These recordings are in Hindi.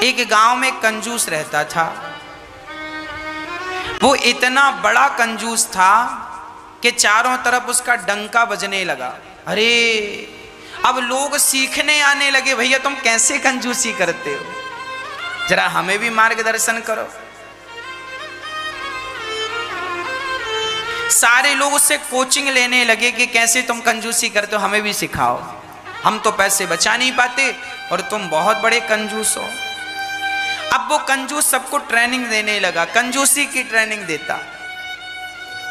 एक गांव में कंजूस रहता था। वो इतना बड़ा कंजूस था कि चारों तरफ उसका डंका बजने लगा। अरे अब लोग सीखने आने लगे, भैया तुम कैसे कंजूसी करते हो, जरा हमें भी मार्गदर्शन करो। सारे लोग उससे कोचिंग लेने लगे कि कैसे तुम कंजूसी करते हो, हमें भी सिखाओ, हम तो पैसे बचा नहीं पाते और तुम बहुत बड़े कंजूस हो। अब वो कंजूस सबको ट्रेनिंग देने लगा, कंजूसी की ट्रेनिंग देता।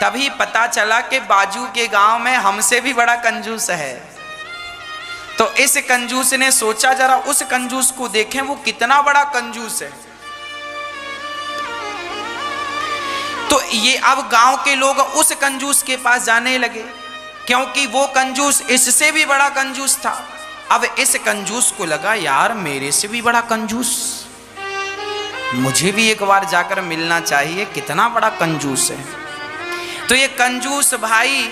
तभी पता चला कि बाजू के गांव में हमसे भी बड़ा कंजूस है। तो इस कंजूस ने सोचा जरा उस कंजूस को देखें, वो कितना बड़ा कंजूस है। तो ये अब गांव के लोग उस कंजूस के पास जाने लगे, क्योंकि वो कंजूस इससे भी बड़ा कंजूस था। अब इस कंजूस को लगा यार मेरे से भी बड़ा कंजूस, मुझे भी एक बार जाकर मिलना चाहिए, कितना बड़ा कंजूस है। तो ये कंजूस भाई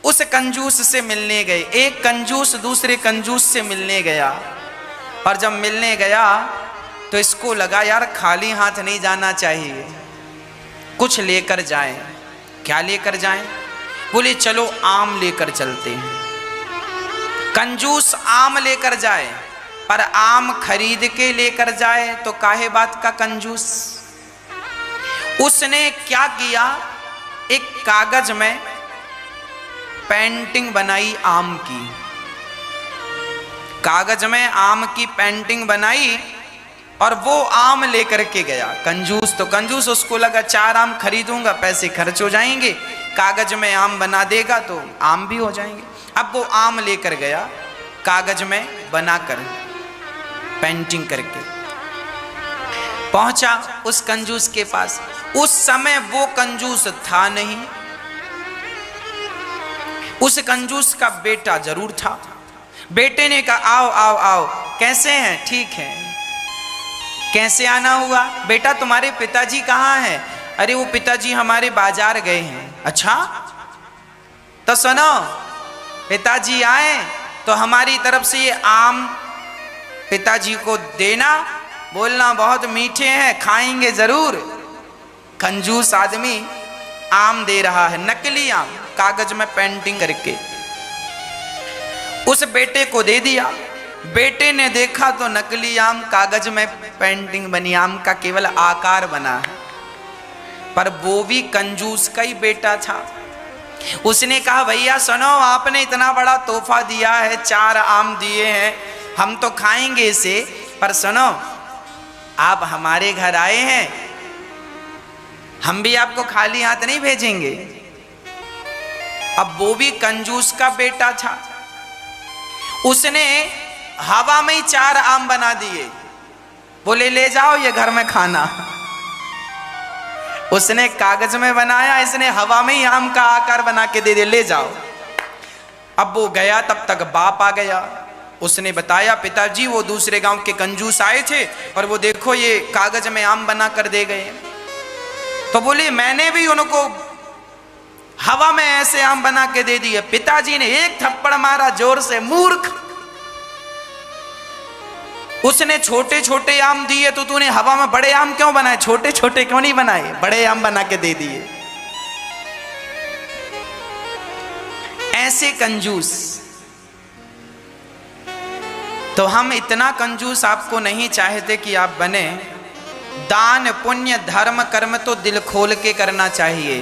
उस कंजूस से मिलने गए। एक कंजूस दूसरे कंजूस से मिलने गया, और जब मिलने गया तो इसको लगा यार खाली हाथ नहीं जाना चाहिए, कुछ लेकर जाएं। क्या लेकर जाएं? बोले चलो आम लेकर चलते हैं। कंजूस आम लेकर जाए, पर आम खरीद के लेकर जाए तो काहे बात का कंजूस। उसने क्या किया, एक कागज में पेंटिंग बनाई आम की, कागज में आम की पेंटिंग बनाई और वो आम लेकर के गया। कंजूस तो कंजूस, उसको लगा 4 आम खरीदूंगा पैसे खर्च हो जाएंगे, कागज में आम बना देगा तो आम भी हो जाएंगे। अब वो आम लेकर गया कागज में बनाकर पेंटिंग करके, पहुंचा उस कंजूस के पास। उस समय वो कंजूस था नहीं, उस कंजूस का बेटा जरूर था। बेटे ने कहा आओ आओ आओ, कैसे हैं? ठीक है। कैसे आना हुआ? बेटा तुम्हारे पिताजी कहाँ हैं? अरे वो पिताजी हमारे बाजार गए हैं। अच्छा तो सुनो, पिताजी आए तो हमारी तरफ से ये आम पिताजी को देना, बोलना बहुत मीठे हैं, खाएंगे जरूर। कंजूस आदमी आम दे रहा है, नकली आम, कागज में पेंटिंग करके उस बेटे को दे दिया। बेटे ने देखा तो नकली आम, कागज में पेंटिंग बनी, आम का केवल आकार बना है, पर वो भी कंजूस का ही बेटा था। उसने कहा भैया सुनो, आपने इतना बड़ा तोहफा दिया है, 4 आम दिए हैं, हम तो खाएंगे इसे, पर सुनो आप हमारे घर आए हैं, हम भी आपको खाली हाथ नहीं भेजेंगे। अब वो भी कंजूस का बेटा था, उसने हवा में ही 4 आम बना दिए, बोले ले जाओ ये घर में खाना। उसने कागज में बनाया, इसने हवा में ही आम का आकार बना के दे दे, ले जाओ। अब वो गया, तब तक बाप आ गया। उसने बताया पिताजी वो दूसरे गांव के कंजूस आए थे और वो देखो ये कागज में आम बना कर दे गए। तो बोले मैंने भी उनको हवा में ऐसे आम बना के दे दिए। पिताजी ने एक थप्पड़ मारा जोर से, मूर्ख, उसने छोटे छोटे आम दिए तो तूने हवा में बड़े आम क्यों बनाए? छोटे छोटे क्यों नहीं बनाए, बड़े आम बना के दे दिए। ऐसे कंजूस। तो हम इतना कंजूस आपको नहीं चाहते कि आप बने। दान पुण्य धर्म कर्म तो दिल खोल के करना चाहिए,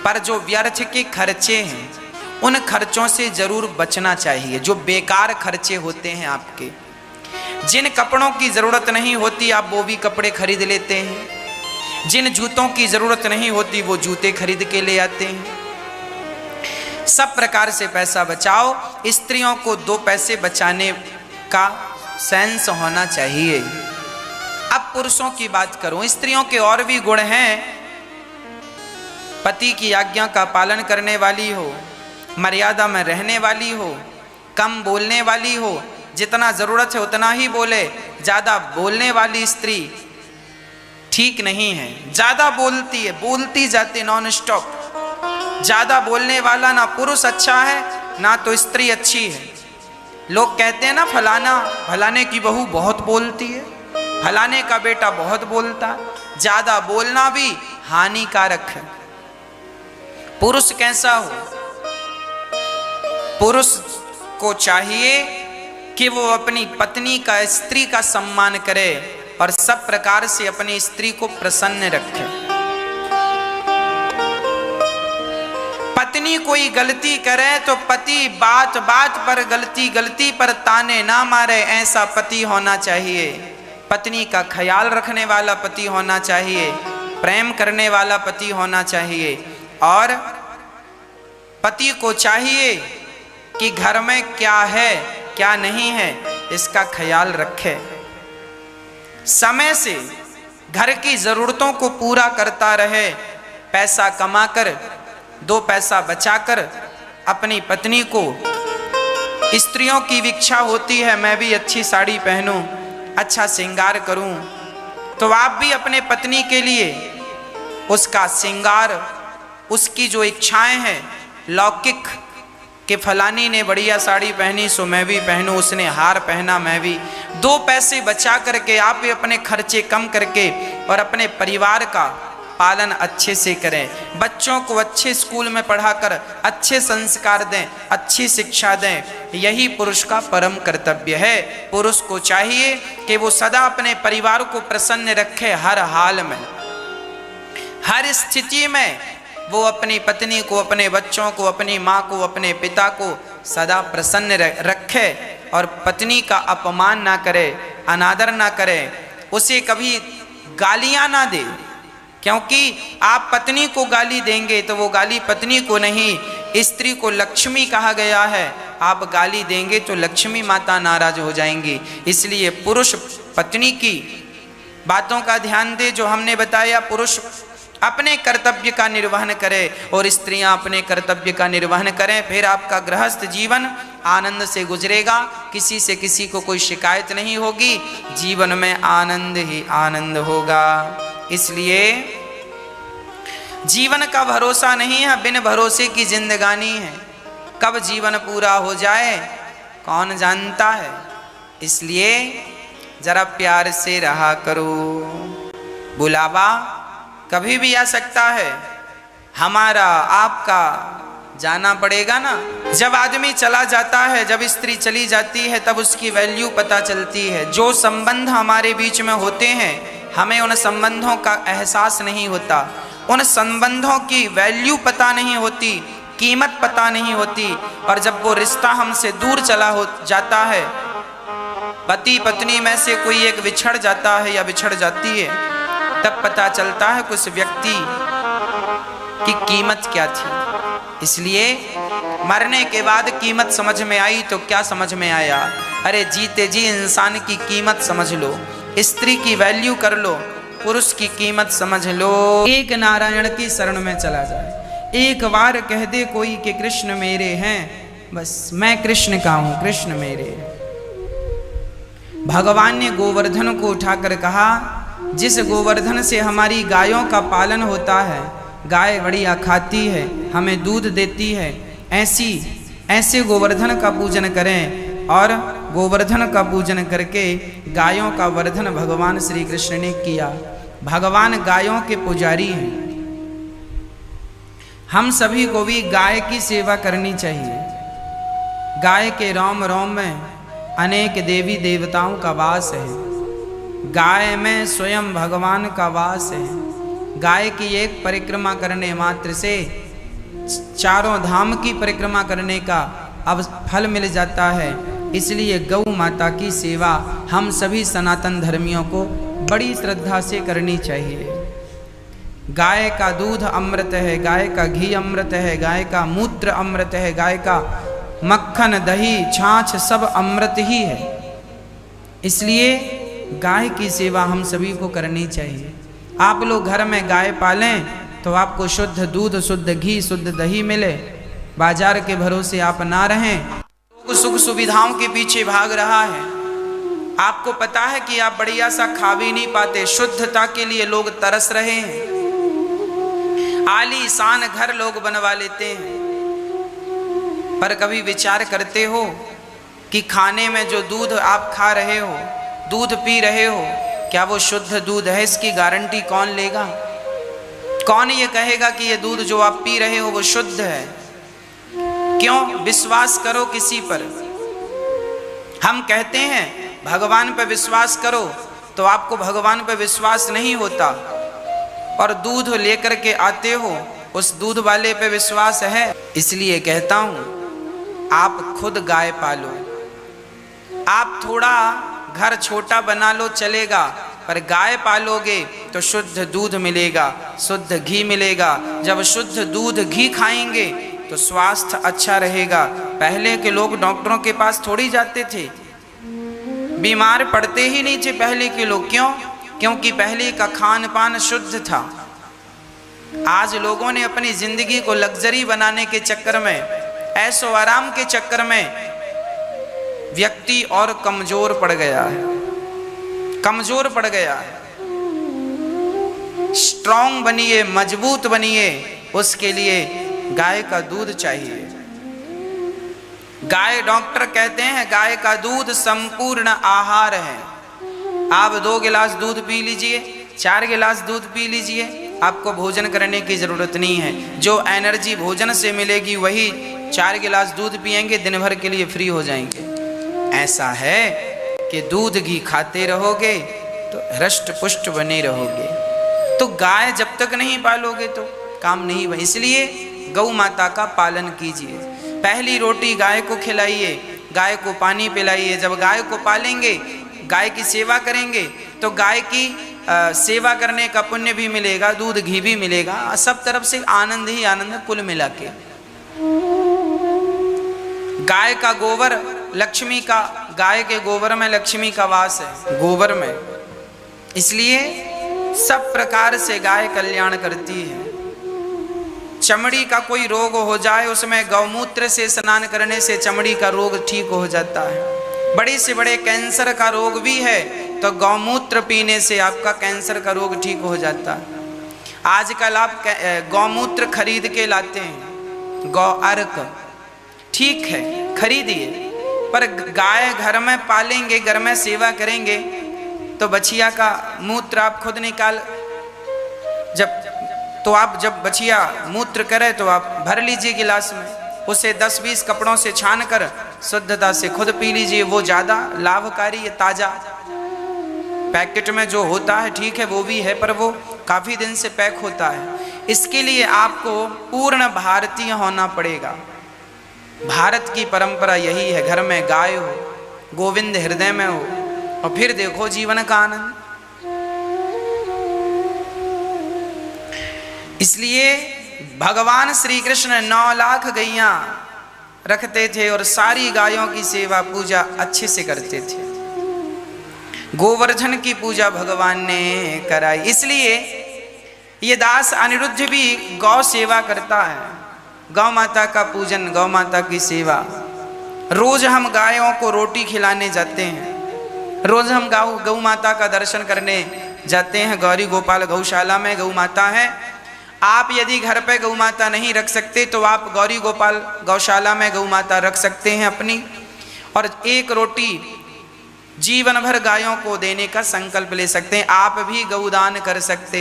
पर जो व्यर्थ के खर्चे हैं उन खर्चों से जरूर बचना चाहिए, जो बेकार खर्चे होते हैं आपके। जिन कपड़ों की जरूरत नहीं होती आप वो भी कपड़े खरीद लेते हैं, जिन जूतों की जरूरत नहीं होती वो जूते खरीद के ले आते हैं। सब प्रकार से पैसा बचाओ। स्त्रियों को 2 पैसे बचाने का सेंस होना चाहिए। अब पुरुषों की बात करूं, स्त्रियों के और भी गुण हैं। पति की आज्ञा का पालन करने वाली हो, मर्यादा में रहने वाली हो, कम बोलने वाली हो, जितना जरूरत है उतना ही बोले। ज्यादा बोलने वाली स्त्री ठीक नहीं है, ज्यादा बोलती है, बोलती जाती नॉन स्टॉप। ज्यादा बोलने वाला ना पुरुष अच्छा है ना तो स्त्री अच्छी है। लोग कहते हैं ना फलाने की बहू बहुत बोलती है, फलाने का बेटा बहुत बोलता, ज्यादा बोलना भी हानिकारक है। पुरुष कैसा हो? पुरुष को चाहिए कि वो अपनी पत्नी का, स्त्री का सम्मान करे और सब प्रकार से अपनी स्त्री को प्रसन्न रखे। पत्नी कोई गलती करे तो पति बात बात पर गलती पर ताने ना मारे, ऐसा पति होना चाहिए। पत्नी का ख्याल रखने वाला पति होना चाहिए, प्रेम करने वाला पति होना चाहिए। और पति को चाहिए कि घर में क्या है क्या नहीं है इसका ख्याल रखे, समय से घर की जरूरतों को पूरा करता रहे, पैसा कमाकर 2 पैसा बचाकर अपनी पत्नी को, स्त्रियों की इच्छा होती है मैं भी अच्छी साड़ी पहनूं, अच्छा श्रृंगार करूं, तो आप भी अपने पत्नी के लिए उसका श्रृंगार, उसकी जो इच्छाएं हैं लौकिक, कि फलानी ने बढ़िया साड़ी पहनी सो मैं भी पहनूं, उसने हार पहना मैं भी, 2 पैसे बचा करके आप भी अपने खर्चे कम करके और अपने परिवार का पालन अच्छे से करें। बच्चों को अच्छे स्कूल में पढ़ाकर अच्छे संस्कार दें, अच्छी शिक्षा दें, यही पुरुष का परम कर्तव्य है। पुरुष को चाहिए कि वो सदा अपने परिवार को प्रसन्न रखे, हर हाल में, हर स्थिति में वो अपनी पत्नी को, अपने बच्चों को, अपनी माँ को, अपने पिता को सदा प्रसन्न रखे और पत्नी का अपमान ना करे, अनादर ना करे, उसे कभी गालियाँ ना दे, क्योंकि आप पत्नी को गाली देंगे तो वो गाली पत्नी को नहीं, स्त्री को लक्ष्मी कहा गया है, आप गाली देंगे तो लक्ष्मी माता नाराज हो जाएंगी। इसलिए पुरुष पत्नी की बातों का ध्यान दे, जो हमने बताया, पुरुष अपने कर्तव्य का निर्वहन करे और स्त्रियां अपने कर्तव्य का निर्वहन करें, फिर आपका गृहस्थ जीवन आनंद से गुजरेगा, किसी से किसी को कोई शिकायत नहीं होगी, जीवन में आनंद ही आनंद होगा। इसलिए जीवन का भरोसा नहीं है, बिन भरोसे की जिंदगानी है, कब जीवन पूरा हो जाए कौन जानता है। इसलिए जरा प्यार से रहा करो, बुलावा कभी भी आ सकता है, हमारा आपका जाना पड़ेगा ना। जब आदमी चला जाता है, जब स्त्री चली जाती है, तब उसकी वैल्यू पता चलती है। जो संबंध हमारे बीच में होते हैं हमें उन संबंधों का एहसास नहीं होता, उन संबंधों की वैल्यू पता नहीं होती, कीमत पता नहीं होती। और जब वो रिश्ता हमसे दूर चला हो जाता है, पति पत्नी में से कोई एक बिछड़ जाता है या बिछड़ जाती है, तब पता चलता है कि उस व्यक्ति की कीमत क्या थी। इसलिए मरने के बाद कीमत समझ में आई तो क्या समझ में आया? अरे जीते जी इंसान की कीमत समझ लो, स्त्री की वैल्यू कर लो, पुरुष की कीमत समझ लो। एक नारायण की शरण में चला जाए, एक बार कह दे कोई कि कृष्ण मेरे हैं, बस मैं कृष्ण का हूं, कृष्ण मेरे। भगवान ने गोवर्धन को उठाकर कहा, जिस गोवर्धन से हमारी गायों का पालन होता है, गाय बढ़िया खाती है, हमें दूध देती है, ऐसे गोवर्धन का पूजन करें। और गोवर्धन का पूजन करके गायों का वर्धन भगवान श्री कृष्ण ने किया। भगवान गायों के पुजारी हैं, हम सभी को भी गाय की सेवा करनी चाहिए। गाय के रोम रोम में अनेक देवी देवताओं का वास है, गाय में स्वयं भगवान का वास है। गाय की एक परिक्रमा करने मात्र से 4 धाम की परिक्रमा करने का अब फल मिल जाता है। इसलिए गौ माता की सेवा हम सभी सनातन धर्मियों को बड़ी श्रद्धा से करनी चाहिए। गाय का दूध अमृत है, गाय का घी अमृत है, गाय का मूत्र अमृत है, गाय का मक्खन दही छाछ सब अमृत ही है। इसलिए गाय की सेवा हम सभी को करनी चाहिए। आप लोग घर में गाय पालें तो आपको शुद्ध दूध, शुद्ध घी, शुद्ध दही मिले, बाजार के भरोसे आप ना रहें। सुख सुविधाओं के पीछे भाग रहा है, आपको पता है कि आप बढ़िया सा खा भी नहीं पाते, शुद्धता के लिए लोग तरस रहे हैं, आलीशान घर लोग बनवा लेते हैं। पर कभी विचार करते हो कि खाने में जो दूध आप खा रहे हो, दूध पी रहे हो, क्या वो शुद्ध दूध है, इसकी गारंटी कौन लेगा? कौन ये कहेगा कि ये दूध जो आप पी रहे हो वो शुद्ध है? क्यों विश्वास करो किसी पर? हम कहते हैं भगवान पर विश्वास करो, तो आपको भगवान पर विश्वास नहीं होता, और दूध लेकर के आते हो, उस दूध वाले पे विश्वास है। इसलिए कहता हूं आप खुद गाय पालो। आप थोड़ा घर छोटा बना लो चलेगा, पर गाय पालोगे तो शुद्ध दूध मिलेगा, शुद्ध घी मिलेगा। जब शुद्ध दूध घी खाएंगे तो स्वास्थ्य अच्छा रहेगा। पहले के लोग डॉक्टरों के पास थोड़ी जाते थे, बीमार पड़ते ही नहीं थे पहले के लोग। क्यों? क्योंकि पहले का खान पान शुद्ध था। आज लोगों ने अपनी जिंदगी को लग्जरी बनाने के चक्कर में, ऐशो आराम के चक्कर में व्यक्ति और कमजोर पड़ गया है, कमजोर पड़ गया है। स्ट्रांग बनिए, मजबूत बनिए, उसके लिए गाय का दूध चाहिए। गाय, डॉक्टर कहते हैं गाय का दूध संपूर्ण आहार है। आप 2 गिलास दूध पी लीजिए, 4 गिलास दूध पी लीजिए, आपको भोजन करने की जरूरत नहीं है। जो एनर्जी भोजन से मिलेगी वही 4 गिलास दूध पिएंगे, दिन भर के लिए फ्री हो जाएंगे। ऐसा है कि दूध घी खाते रहोगे तो हृष्ट पुष्ट बने रहोगे। तो गाय जब तक नहीं पालोगे तो काम नहीं बने। इसलिए गौ माता का पालन कीजिए। पहली रोटी गाय को खिलाइए, गाय को पानी पिलाइए। जब गाय को पालेंगे, गाय की सेवा करेंगे, तो गाय की सेवा करने का पुण्य भी मिलेगा, दूध घी भी मिलेगा, सब तरफ से आनंद ही आनंद कुल मिला के। गाय का गोबर लक्ष्मी का, गाय के गोबर में लक्ष्मी का वास है, गोबर में। इसलिए सब प्रकार से गाय कल्याण करती है। चमड़ी का कोई रोग हो जाए, उसमें गौमूत्र से स्नान करने से चमड़ी का रोग ठीक हो जाता है। बड़े से बड़े कैंसर का रोग भी है तो गौमूत्र पीने से आपका कैंसर का रोग ठीक हो जाता है। आजकल आप गौमूत्र खरीद के लाते हैं, गौ अर्क, ठीक है खरीदिए, पर गाय घर में पालेंगे, घर में सेवा करेंगे तो बछिया का मूत्र आप खुद निकाल, जब बछिया मूत्र करे तो आप भर लीजिए गिलास में, उसे 10-20 कपड़ों से छान कर शुद्धता से खुद पी लीजिए। वो ज़्यादा लाभकारी है। ताज़ा पैकेट में जो होता है ठीक है वो भी है, पर वो काफ़ी दिन से पैक होता है। इसके लिए आपको पूर्ण भारतीय होना पड़ेगा। भारत की परंपरा यही है, घर में गाय हो, गोविंद हृदय में हो, और फिर देखो जीवन का आनंद। इसलिए भगवान श्री कृष्ण 9 लाख गैया रखते थे और सारी गायों की सेवा पूजा अच्छे से करते थे। गोवर्धन की पूजा भगवान ने कराई। इसलिए ये दास अनिरुद्ध भी गौ सेवा करता है, गौ माता का पूजन, गौ माता की सेवा। रोज हम गायों को रोटी खिलाने जाते हैं, रोज हम गौ माता का दर्शन करने जाते हैं। गौरी गोपाल गौशाला में गौ माता है। आप यदि घर पे गौ माता नहीं रख सकते तो आप गौरी गोपाल गौशाला में गौ माता रख सकते हैं अपनी, और एक रोटी जीवन भर गायों को देने का संकल्प ले सकते हैं। आप भी गौदान कर सकते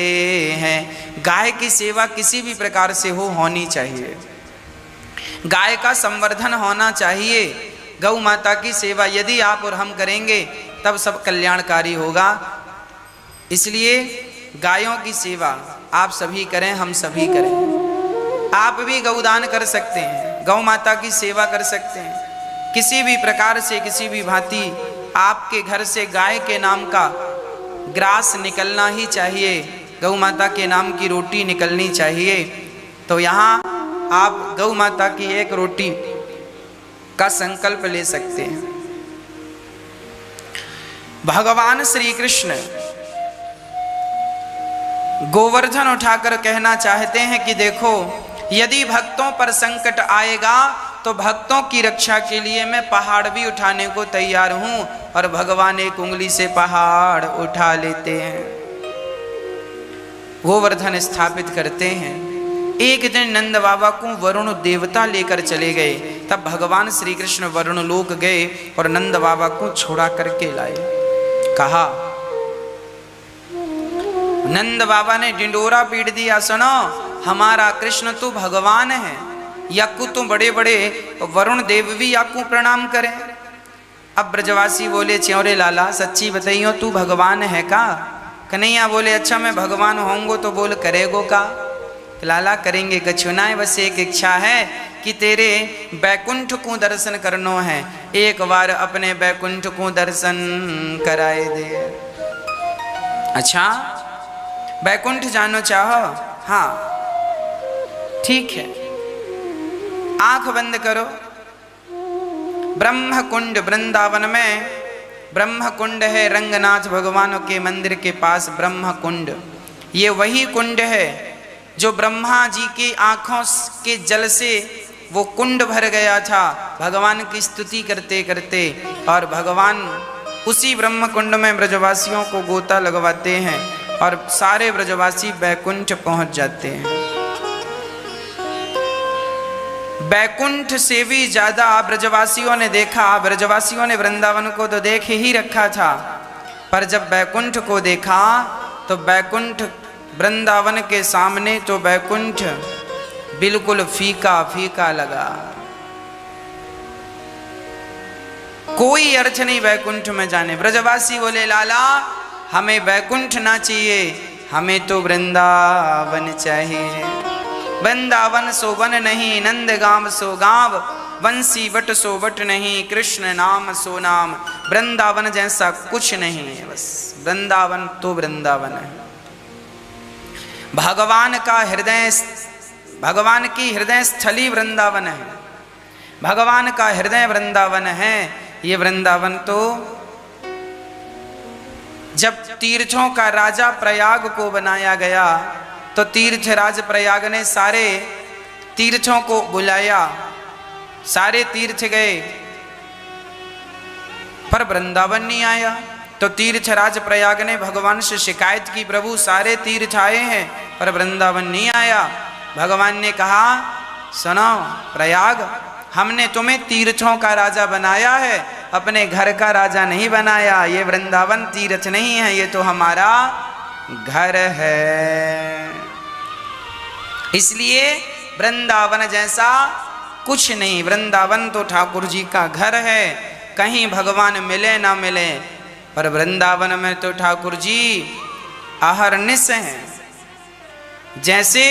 हैं। गाय की सेवा किसी भी प्रकार से होनी चाहिए, गाय का संवर्धन होना चाहिए। गौ माता की सेवा यदि आप और हम करेंगे तब सब कल्याणकारी होगा। इसलिए गायों की सेवा आप सभी करें, हम सभी करें। आप भी गौदान कर सकते हैं, गौ माता की सेवा कर सकते हैं। किसी भी प्रकार से, किसी भी भांति आपके घर से गाय के नाम का ग्रास निकलना ही चाहिए, गौ माता के नाम की रोटी निकलनी चाहिए। तो यहाँ आप गौ माता की एक रोटी का संकल्प ले सकते हैं। भगवान श्री कृष्ण गोवर्धन उठाकर कहना चाहते हैं कि देखो, यदि भक्तों पर संकट आएगा तो भक्तों की रक्षा के लिए मैं पहाड़ भी उठाने को तैयार हूं। और भगवान एक उंगली से पहाड़ उठा लेते हैं, गोवर्धन स्थापित करते हैं। एक दिन नंद बाबा को वरुण देवता लेकर चले गए। तब भगवान श्री कृष्ण वरुण लोक गए और नंद बाबा को छोड़ा करके लाए। कहा नंद बाबा ने ढिंडोरा पीट दिया, सुनो हमारा कृष्ण तो भगवान है, याकू तो बड़े बड़े वरुण देव भी याकू प्रणाम करें। अब ब्रजवासी बोले, च्योरे लाला सच्ची बताइयो तू भगवान है का? कन्हैया बोले, अच्छा मैं भगवान होऊंगो तो बोल करेगो का? लाला करेंगे कछु ना, बस एक इच्छा है कि तेरे बैकुंठ को दर्शन करनो है, एक बार अपने बैकुंठ को दर्शन कराए दे। अच्छा बैकुंठ जानो चाहो? हाँ ठीक है, आंख बंद करो। ब्रह्म कुंड वृंदावन में ब्रह्म कुंड है, रंगनाथ भगवान के मंदिर के पास ब्रह्म कुंड। ये वही कुंड है जो ब्रह्मा जी की आंखों के जल से वो कुंड भर गया था भगवान की स्तुति करते करते, और भगवान उसी ब्रह्म कुंड में ब्रजवासियों को गोता लगवाते हैं और सारे ब्रजवासी बैकुंठ पहुंच जाते हैं। बैकुंठ से भी ज्यादा ब्रजवासियों ने देखा, ब्रजवासियों ने वृंदावन को तो देख ही रखा था, पर जब बैकुंठ को देखा तो बैकुंठ वृंदावन के सामने तो बैकुंठ बिल्कुल फीका फीका लगा। कोई अर्थ नहीं बैकुंठ में जाने। ब्रजवासी बोले, लाला हमें बैकुंठ ना चाहिए, हमें तो वृंदावन चाहिए। वृंदावन सो वन नहीं, नंदगाम सो गांव, बंसी बट सो बट नहीं, कृष्ण नाम सो नाम। वृंदावन जैसा कुछ नहीं है, बस वृंदावन तो वृंदावन है। भगवान का हृदय, भगवान की हृदय स्थली वृंदावन है, भगवान का हृदय वृंदावन है। ये वृंदावन तो जब तीर्थों का राजा प्रयाग को बनाया गया तो तीर्थराज प्रयाग ने सारे तीर्थों को बुलाया, सारे तीर्थ गए पर वृंदावन नहीं आया। तो तीर्थराज प्रयाग ने भगवान से शिकायत की, प्रभु सारे तीर्थ आए हैं पर वृंदावन नहीं आया। भगवान ने कहा, सुनो प्रयाग, हमने तुम्हें तीर्थों का राजा बनाया है, अपने घर का राजा नहीं बनाया। ये वृंदावन तीर्थ नहीं है, ये तो हमारा घर है। इसलिए वृंदावन जैसा कुछ नहीं, वृंदावन तो ठाकुर जी का घर है। कहीं भगवान मिले ना मिले, पर वृंदावन में तो ठाकुर जी अहरनिश हैं। जैसे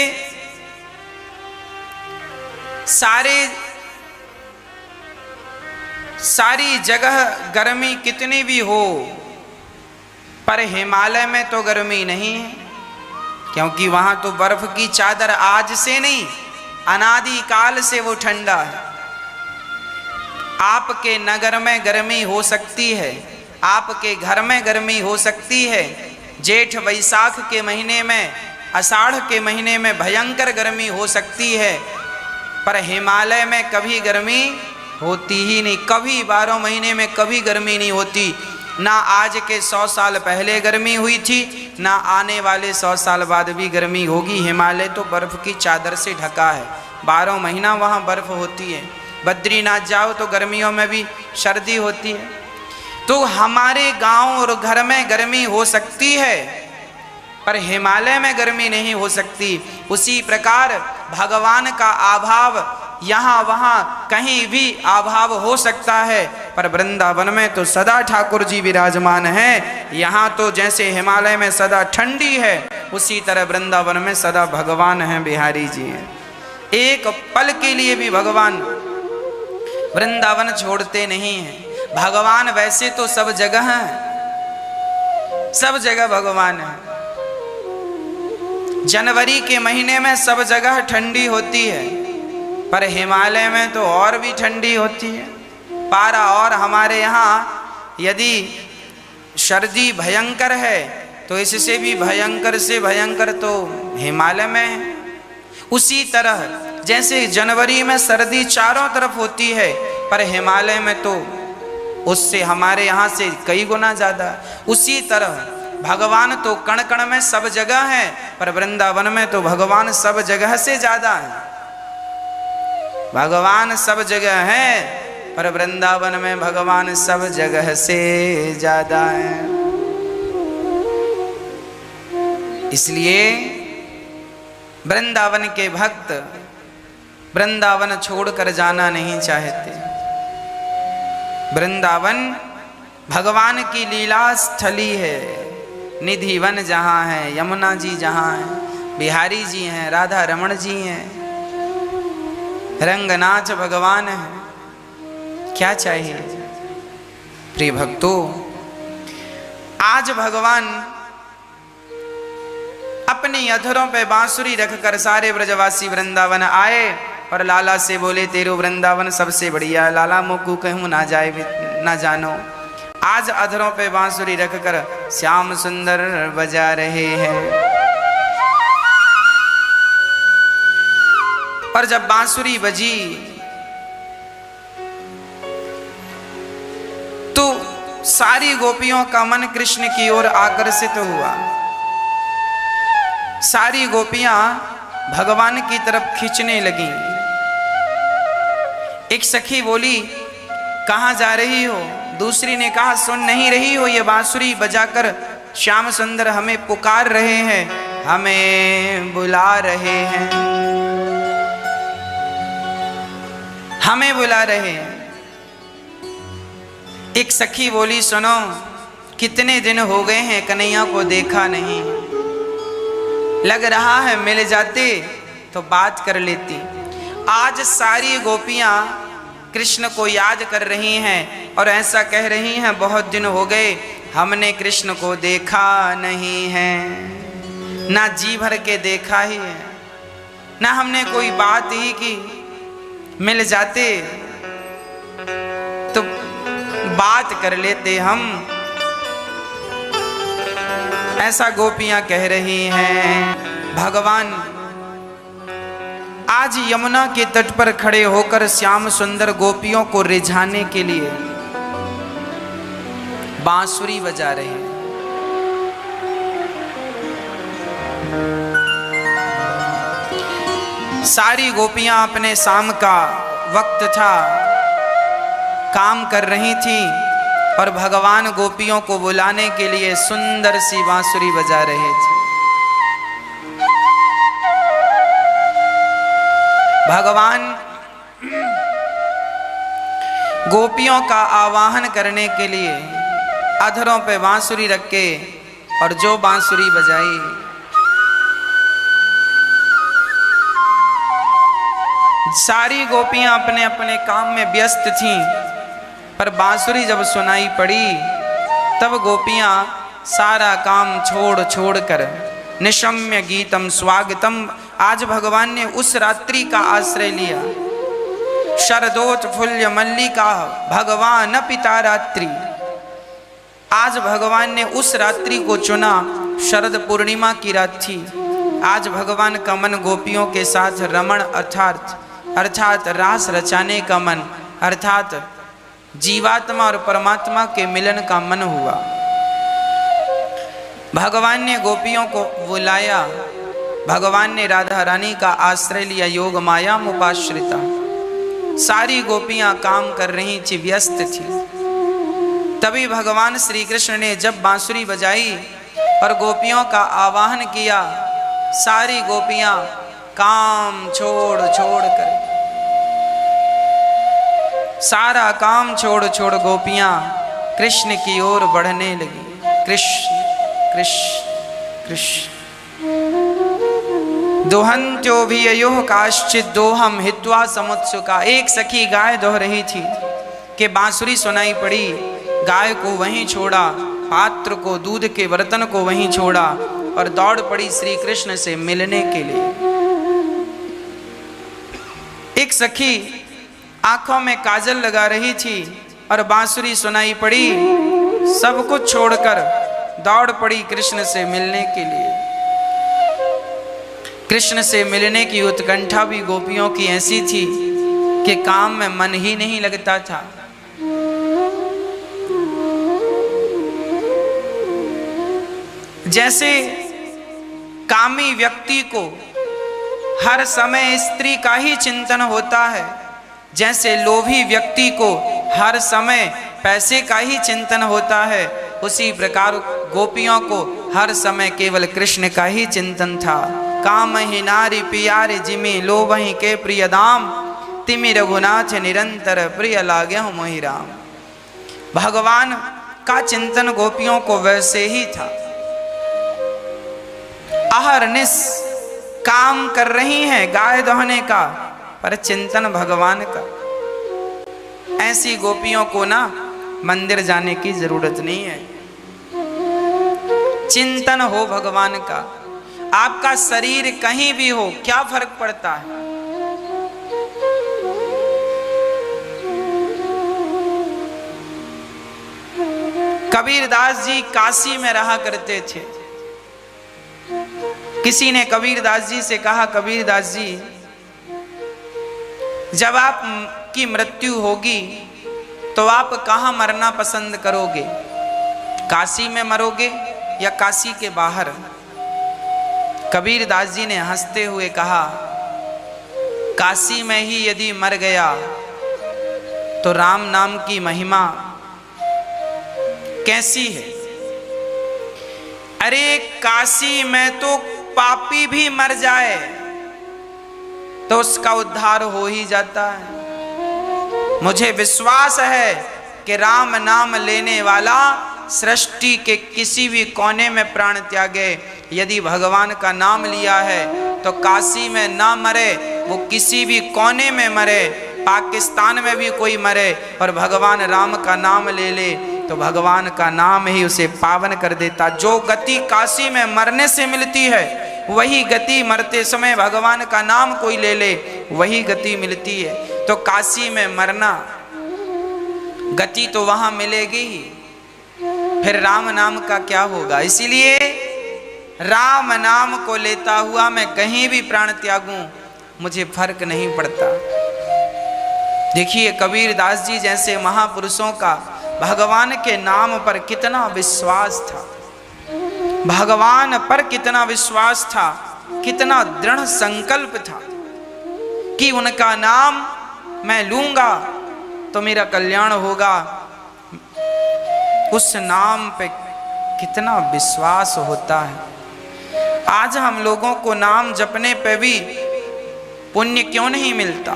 सारी जगह गर्मी कितनी भी हो, पर हिमालय में तो गर्मी नहीं है, क्योंकि वहां तो बर्फ की चादर आज से नहीं अनादि काल से वो ठंडा है। आपके नगर में गर्मी हो सकती है, आपके घर में गर्मी हो सकती है, जेठ वैशाख के महीने में, आषाढ़ के महीने में भयंकर गर्मी हो सकती है, पर हिमालय में कभी गर्मी होती ही नहीं। कभी 12 महीने में कभी गर्मी नहीं होती। ना आज के 100 साल पहले गर्मी हुई थी, ना आने वाले 100 साल बाद भी गर्मी होगी। हिमालय तो बर्फ की चादर से ढका है, 12 महीना वहाँ बर्फ होती है। बद्रीनाथ जाओ तो गर्मियों में भी सर्दी होती है। तो हमारे गांव और घर में गर्मी हो सकती है, पर हिमालय में गर्मी नहीं हो सकती। उसी प्रकार भगवान का अभाव यहाँ वहाँ कहीं भी अभाव हो सकता है, पर वृंदावन में तो सदा ठाकुर जी विराजमान हैं। यहाँ तो जैसे हिमालय में सदा ठंडी है, उसी तरह वृंदावन में सदा भगवान हैं, बिहारी जी हैं। एक पल के लिए भी भगवान वृंदावन छोड़ते नहीं हैं। भगवान वैसे तो सब जगह हैं, सब जगह भगवान है। जनवरी के महीने में सब जगह ठंडी होती है, पर हिमालय में तो और भी ठंडी होती है पारा। और हमारे यहाँ यदि सर्दी भयंकर है तो इससे भी भयंकर से भयंकर तो हिमालय में है। उसी तरह जैसे जनवरी में सर्दी चारों तरफ होती है, पर हिमालय में तो उससे हमारे यहाँ से कई गुना ज़्यादा। उसी तरह भगवान तो कण कण में सब जगह है, पर वृंदावन में तो भगवान सब जगह से ज़्यादा है। भगवान सब जगह है, पर वृंदावन में भगवान सब जगह से ज़्यादा है। इसलिए वृंदावन के भक्त वृंदावन छोड़कर जाना नहीं चाहते। वृंदावन भगवान की लीला स्थली है। निधि वन जहाँ है, यमुना जी जहाँ है, बिहारी जी हैं, राधा रमण जी हैं, रंगनाथ भगवान है। क्या चाहिए प्रिय भक्तों? आज भगवान अपनी अधरों पे बांसुरी रखकर सारे ब्रजवासी वृंदावन आए और लाला से बोले, तेरो वृंदावन सबसे बढ़िया, लाला मोकू कहूँ ना जाए ना जानो। आज अधरों पे बांसुरी रखकर श्याम सुंदर बजा रहे हैं। और जब बांसुरी बजी तो सारी गोपियों का मन कृष्ण की ओर आकर्षित हुआ। सारी गोपियां भगवान की तरफ खींचने लगीं। एक सखी बोली, कहाँ जा रही हो? दूसरी ने कहा, सुन नहीं रही हो, ये बांसुरी बजाकर श्याम सुंदर हमें पुकार रहे हैं, हमें बुला रहे हैं, हमें बुला रहे हैं। एक सखी बोली, सुनो, कितने दिन हो गए हैं कन्हैया को देखा नहीं, लग रहा है मिल जाते तो बात कर लेती। आज सारी गोपियां कृष्ण को याद कर रही हैं और ऐसा कह रही हैं, बहुत दिन हो गए हमने कृष्ण को देखा नहीं है, ना जी भर के देखा ही है, ना हमने कोई बात ही की। मिल जाते तो बात कर लेते हम, ऐसा गोपियां कह रही हैं। भगवान आज यमुना के तट पर खड़े होकर श्याम सुंदर गोपियों को रिझाने के लिए बांसुरी बजा रहे हैं। सारी गोपियां अपने शाम का वक्त था, काम कर रही थी और भगवान गोपियों को बुलाने के लिए सुंदर सी बांसुरी बजा रहे थे। भगवान गोपियों का आवाहन करने के लिए अधरों पे बांसुरी रख के और जो बांसुरी बजाई, सारी गोपियां अपने अपने काम में व्यस्त थीं, पर बांसुरी जब सुनाई पड़ी तब गोपियां सारा काम छोड़ छोड़ कर निशम्य गीतम स्वागतम। आज भगवान ने उस रात्रि का आश्रय लिया। शरदोत्फुल्य मल्लिका भगवान पिता रात्रि। आज भगवान ने उस रात्रि को चुना, शरद पूर्णिमा की रात थी। आज भगवान का मन गोपियों के साथ रमण अर्थात रास रचाने का मन, अर्थात जीवात्मा और परमात्मा के मिलन का मन हुआ। भगवान ने गोपियों को बुलाया। भगवान ने राधा रानी का आश्रय लिया, योग माया मुपाश्रिता। सारी गोपियां काम कर रही थी, व्यस्त थी। तभी भगवान श्री कृष्ण ने जब बांसुरी बजाई और गोपियों का आवाहन किया, सारी गोपियां काम छोड़ छोड़ कर, सारा काम छोड़ छोड़ गोपियां कृष्ण की ओर बढ़ने लगी। कृष्ण कृष्ण कृष्ण। दोहंत्यो भी अयोह काश्चित दोहम हित्वा समुत्सुका। एक सखी गाय दोह रही थी कि बांसुरी सुनाई पड़ी, गाय को वहीं छोड़ा, पात्र को, दूध के बर्तन को वहीं छोड़ा और दौड़ पड़ी श्री कृष्ण से मिलने के लिए। एक सखी आंखों में काजल लगा रही थी और बांसुरी सुनाई पड़ी, सब कुछ छोड़कर दौड़ पड़ी कृष्ण से मिलने के लिए। कृष्ण से मिलने की उत्कंठा भी गोपियों की ऐसी थी कि काम में मन ही नहीं लगता था। जैसे कामी व्यक्ति को हर समय स्त्री का ही चिंतन होता है, जैसे लोभी व्यक्ति को हर समय पैसे का ही चिंतन होता है, उसी प्रकार गोपियों को हर समय केवल कृष्ण का ही चिंतन था। काम ही नारी पियारे जिमी लोभहि के प्रिय दाम, तिमि रघुनाथ निरंतर प्रिय लागे मोहि राम। भगवान का चिंतन गोपियों को वैसे ही था। अहरनिश काम कर रही हैं गाय दोहने का, पर चिंतन भगवान का। ऐसी गोपियों को ना मंदिर जाने की जरूरत नहीं है, चिंतन हो भगवान का। आपका शरीर कहीं भी हो, क्या फर्क पड़ता है। कबीरदास जी काशी में रहा करते थे। किसी ने कबीरदास जी से कहा, कबीरदास जी जब आपकी मृत्यु होगी तो आप कहाँ मरना पसंद करोगे, काशी में मरोगे या काशी के बाहर। कबीरदास जी ने हंसते हुए कहा, काशी में ही यदि मर गया तो राम नाम की महिमा कैसी है। अरे काशी में तो पापी भी मर जाए तो उसका उद्धार हो ही जाता है। मुझे विश्वास है कि राम नाम लेने वाला सृष्टि के किसी भी कोने में प्राण त्यागे, यदि भगवान का नाम लिया है तो काशी में ना मरे, वो किसी भी कोने में मरे, पाकिस्तान में भी कोई मरे और भगवान राम का नाम ले ले तो भगवान का नाम ही उसे पावन कर देता। जो गति काशी में मरने से मिलती है वही गति मरते समय भगवान का नाम कोई ले ले वही गति मिलती है। तो काशी में मरना गति तो वहां मिलेगी ही, फिर राम नाम का क्या होगा। इसीलिए राम नाम को लेता हुआ मैं कहीं भी प्राण त्यागूं मुझे फर्क नहीं पड़ता। देखिए कबीरदास जी जैसे महापुरुषों का भगवान के नाम पर कितना विश्वास था, भगवान पर कितना विश्वास था, कितना दृढ़ संकल्प था कि उनका नाम मैं लूंगा तो मेरा कल्याण होगा। उस नाम पे कितना विश्वास होता है। आज हम लोगों को नाम जपने पे भी पुण्य क्यों नहीं मिलता।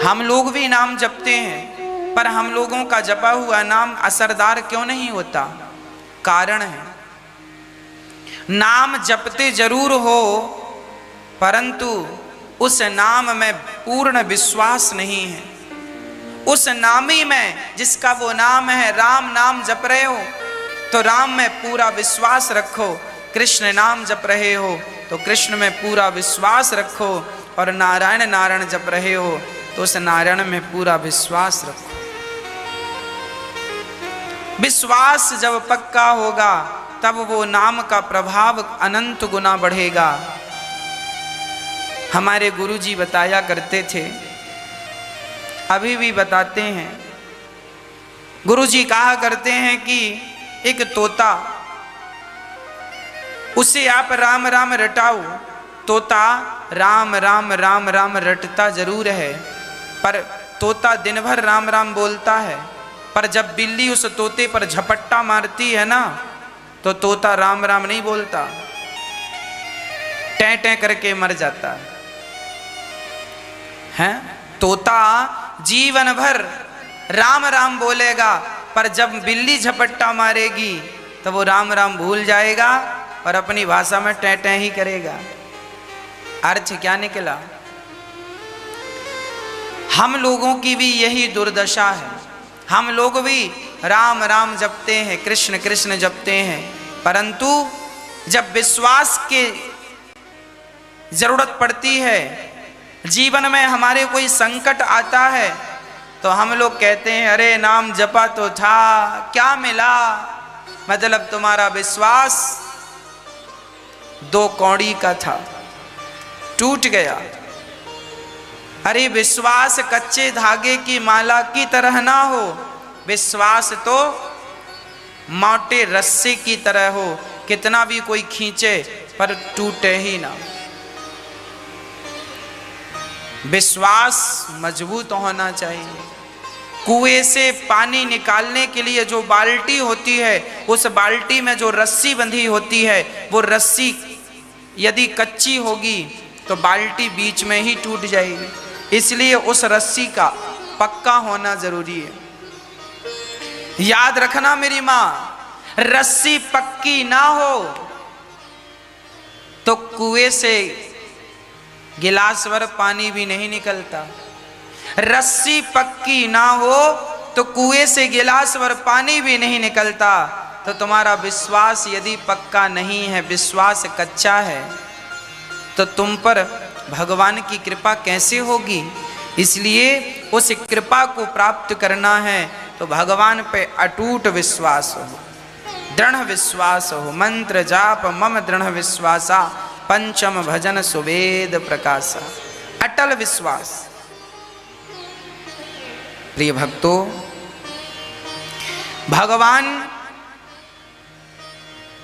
हम लोग भी नाम जपते हैं पर हम लोगों का जपा हुआ नाम असरदार क्यों नहीं होता। कारण है नाम जपते जरूर हो परंतु उस नाम में पूर्ण विश्वास नहीं है। उस नामी में जिसका वो नाम है, राम नाम जप रहे हो तो राम में पूरा विश्वास रखो, कृष्ण नाम जप रहे हो तो कृष्ण में पूरा विश्वास रखो, और नारायण नारायण जप रहे हो तो उस नारायण में पूरा विश्वास रखो। विश्वास जब पक्का होगा तब वो नाम का प्रभाव अनंत गुना बढ़ेगा। हमारे गुरुजी बताया करते थे, अभी भी बताते हैं। गुरुजी कहा करते हैं कि एक तोता, उसे आप राम राम रटाओ, तोता राम राम राम राम रटता जरूर है पर तोता दिन भर राम राम बोलता है, पर जब बिल्ली उस तोते पर झपट्टा मारती है ना तो तोता राम राम नहीं बोलता, टें टें करके मर जाता है। तोता जीवन भर राम राम बोलेगा पर जब बिल्ली झपट्टा मारेगी तो वो राम राम भूल जाएगा और अपनी भाषा में टें टें ही करेगा। अर्थ क्या निकला। हम लोगों की भी यही दुर्दशा है। हम लोग भी राम राम जपते हैं, कृष्ण कृष्ण जपते हैं, परंतु जब विश्वास की जरूरत पड़ती है, जीवन में हमारे कोई संकट आता है तो हम लोग कहते हैं अरे नाम जपा तो था, क्या मिला। मतलब तुम्हारा विश्वास 2 कौड़ी का था, टूट गया। अरे विश्वास कच्चे धागे की माला की तरह ना हो, विश्वास तो मोटे रस्से की तरह हो, कितना भी कोई खींचे पर टूटे ही ना। विश्वास मजबूत होना चाहिए। कुएं से पानी निकालने के लिए जो बाल्टी होती है, उस बाल्टी में जो रस्सी बंधी होती है, वो रस्सी यदि कच्ची होगी तो बाल्टी बीच में ही टूट जाएगी। इसलिए उस रस्सी का पक्का होना जरूरी है। याद रखना मेरी माँ, रस्सी पक्की ना हो तो कुएं से गिलास भर पानी भी नहीं निकलता। रस्सी पक्की ना हो तो कुएं से गिलास भर पानी भी नहीं निकलता। तो तुम्हारा विश्वास यदि पक्का नहीं है, विश्वास कच्चा है, तो तुम पर भगवान की कृपा कैसे होगी। इसलिए उस कृपा को प्राप्त करना है तो भगवान पे अटूट विश्वास हो, दृढ़ विश्वास हो। मंत्र जाप मम दृढ़ विश्वासा, पंचम भजन सुवेद प्रकाशा। अटल विश्वास। प्रिय भक्तों, भगवान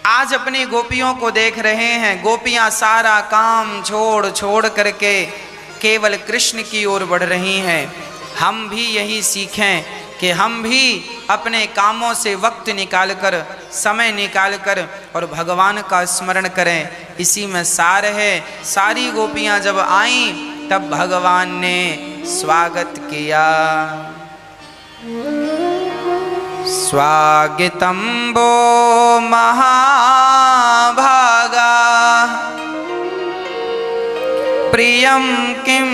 आज अपनी गोपियों को देख रहे हैं। गोपियां सारा काम छोड़ छोड़ करके केवल कृष्ण की ओर बढ़ रही हैं। हम भी यही सीखें कि हम भी अपने कामों से वक्त निकालकर, समय निकालकर और भगवान का स्मरण करें। इसी में सार है। सारी गोपियां जब आईं तब भगवान ने स्वागत किया। स्वागतं वो महाभागा, प्रियं किं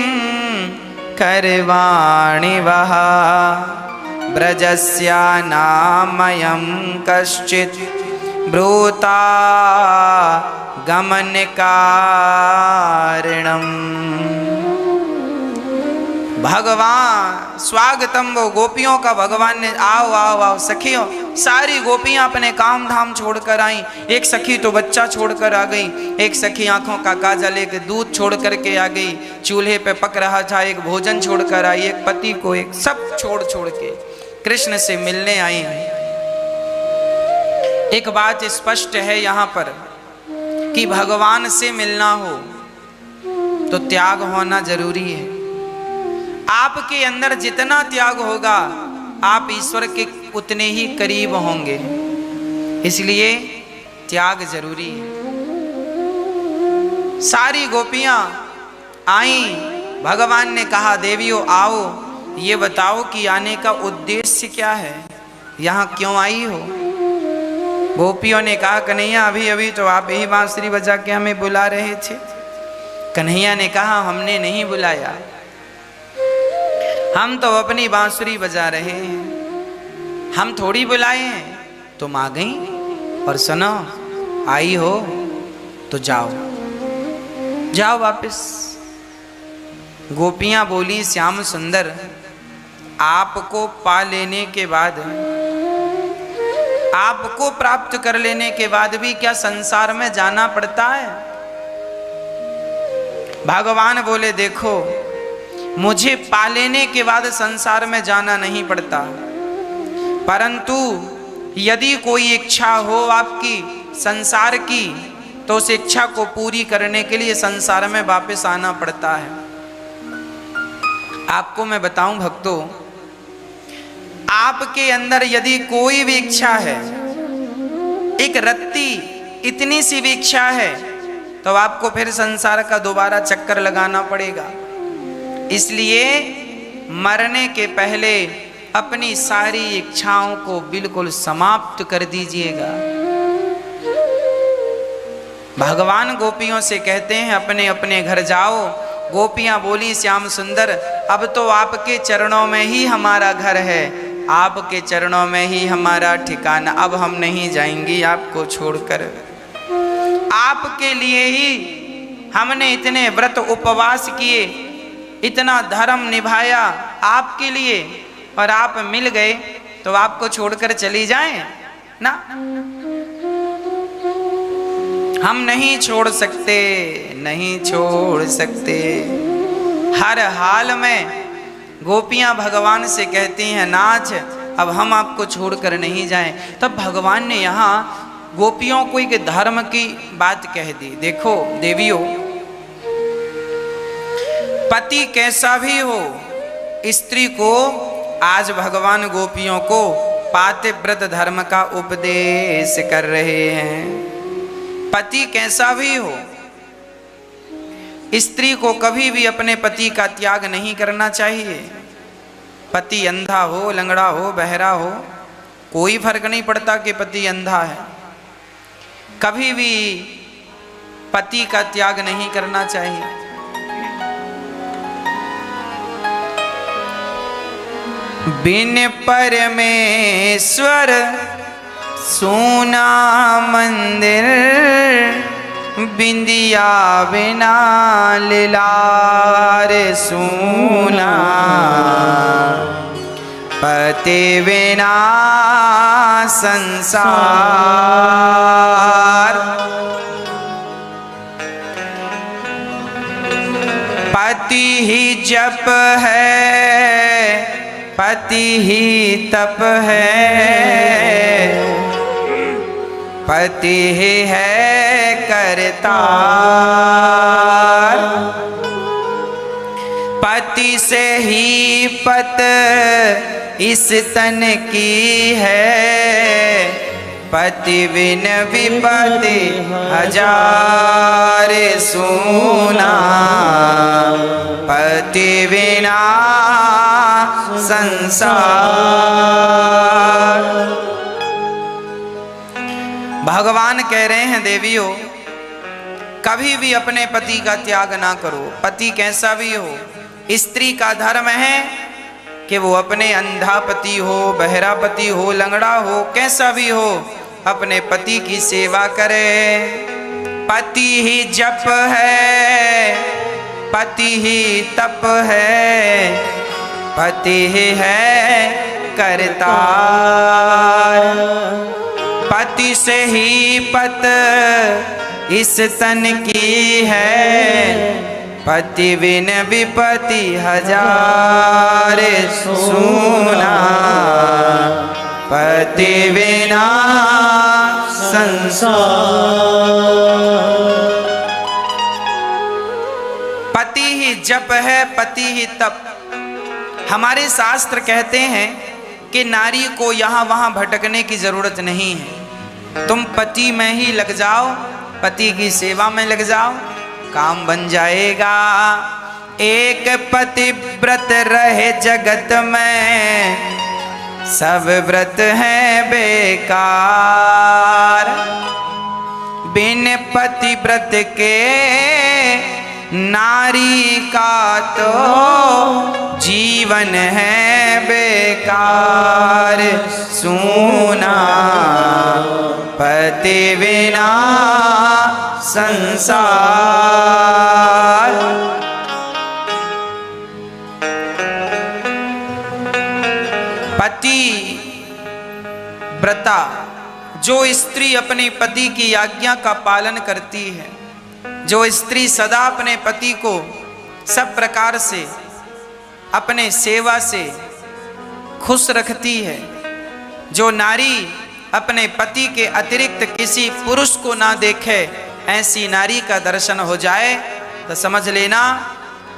करवाणि वः, ब्रजस्या नामयं कश्चित् ब्रूता गमन कारणम्। भगवान स्वागतम, वो गोपियों का भगवान ने आओ आओ आओ सखियों। सारी गोपियां अपने काम धाम छोड़कर आई। एक सखी तो बच्चा छोड़कर आ गई, एक सखी आंखों का काजल, एक दूध छोड़ करके आ गई, चूल्हे पे पक रहा था, एक भोजन छोड़कर आई, एक पति को, एक सब छोड़ छोड़ के कृष्ण से मिलने आई। एक बात स्पष्ट है यहाँ पर कि भगवान से मिलना हो तो त्याग होना जरूरी है। आपके अंदर जितना त्याग होगा आप ईश्वर के उतने ही करीब होंगे। इसलिए त्याग जरूरी है। सारी गोपियां आईं, भगवान ने कहा देवियों आओ, ये बताओ कि आने का उद्देश्य क्या है, यहाँ क्यों आई हो। गोपियों ने कहा कन्हैया अभी अभी तो आप यही बांसुरी बजा के हमें बुला रहे थे। कन्हैया ने कहा हमने नहीं बुलाया, हम तो अपनी बांसुरी बजा रहे हैं, हम थोड़ी बुलाए हैं। तुम आ गई और सुनो, आई हो तो जाओ, जाओ वापस। गोपियां बोली श्याम सुंदर, आपको पा लेने के बाद, आपको प्राप्त कर लेने के बाद भी क्या संसार में जाना पड़ता है। भगवान बोले देखो, मुझे पा लेने के बाद संसार में जाना नहीं पड़ता, परंतु यदि कोई इच्छा हो आपकी संसार की तो उस इच्छा को पूरी करने के लिए संसार में वापस आना पड़ता है। आपको मैं बताऊं भक्तों, आपके अंदर यदि कोई भी इच्छा है, एक रत्ती इतनी सी भी इच्छा है, तो आपको फिर संसार का दोबारा चक्कर लगाना पड़ेगा। इसलिए मरने के पहले अपनी सारी इच्छाओं को बिल्कुल समाप्त कर दीजिएगा। भगवान गोपियों से कहते हैं अपने अपने घर जाओ। गोपियां बोली श्याम सुंदर, अब तो आपके चरणों में ही हमारा घर है, आपके चरणों में ही हमारा ठिकाना, अब हम नहीं जाएंगी आपको छोड़कर। आपके लिए ही हमने इतने व्रत उपवास किए, इतना धर्म निभाया आपके लिए, और आप मिल गए तो आपको छोड़कर चली जाएं ना। हम नहीं छोड़ सकते, नहीं छोड़ सकते। हर हाल में गोपियां भगवान से कहती हैं नाथ अब हम आपको छोड़कर नहीं जाएं। तब भगवान ने यहाँ गोपियों को एक धर्म की बात कह दी। देखो देवियों, पति कैसा भी हो, स्त्री को आज भगवान गोपियों को पातिव्रत धर्म का उपदेश कर रहे हैं। पति कैसा भी हो, स्त्री को कभी भी अपने पति का त्याग नहीं करना चाहिए। पति अंधा हो, लंगड़ा हो, बहरा हो, कोई फर्क नहीं पड़ता कि पति अंधा है, कभी भी पति का त्याग नहीं करना चाहिए। बिन परमेश्वर सोना मंदिर, बिंदिया बिना लार सोना, पति बिना संसार। पति ही जप है, पति ही तप है, पति ही है करतार। पति से ही पत इस तन की है, पति बिन विपत्ति हजार सोना, पति बिना संसार। भगवान कह रहे हैं देवियों, कभी भी अपने पति का त्याग ना करो। पति कैसा भी हो, स्त्री का धर्म है कि वो अपने अंधा पति हो, बहरा पति हो, लंगड़ा हो, कैसा भी हो, अपने पति की सेवा करे। पति ही जप है, पति ही तप है, पति ही है करतार। पति से ही पत इस तन की है, पति बिन विपत्ति हजार सोना, पति बिना संसार। पति ही जप है, पति ही तप। हमारे शास्त्र कहते हैं कि नारी को यहाँ वहाँ भटकने की जरूरत नहीं है। तुम पति में ही लग जाओ, पति की सेवा में लग जाओ, काम बन जाएगा। एक पति व्रत रहे जगत में, सब व्रत है बेकार। बिन पति व्रत के नारी का तो जीवन है बेकार। सोना पति बिना संसार। पति व्रता जो स्त्री अपने पति की आज्ञा का पालन करती है, जो स्त्री सदा अपने पति को सब प्रकार से अपने सेवा से खुश रखती है, जो नारी अपने पति के अतिरिक्त किसी पुरुष को ना देखे, ऐसी नारी का दर्शन हो जाए तो समझ लेना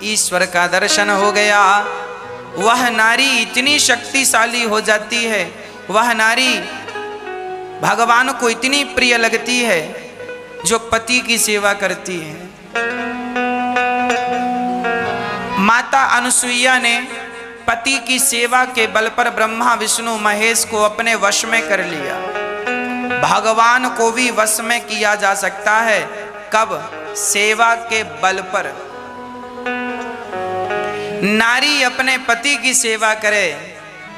ईश्वर का दर्शन हो गया। वह नारी इतनी शक्तिशाली हो जाती है, वह नारी भगवान को इतनी प्रिय लगती है जो पति की सेवा करती है। माता अनुसुईया ने पति की सेवा के बल पर ब्रह्मा विष्णु महेश को अपने वश में कर लिया। भगवान को भी वश में किया जा सकता है, कब? सेवा के बल पर। नारी अपने पति की सेवा करे,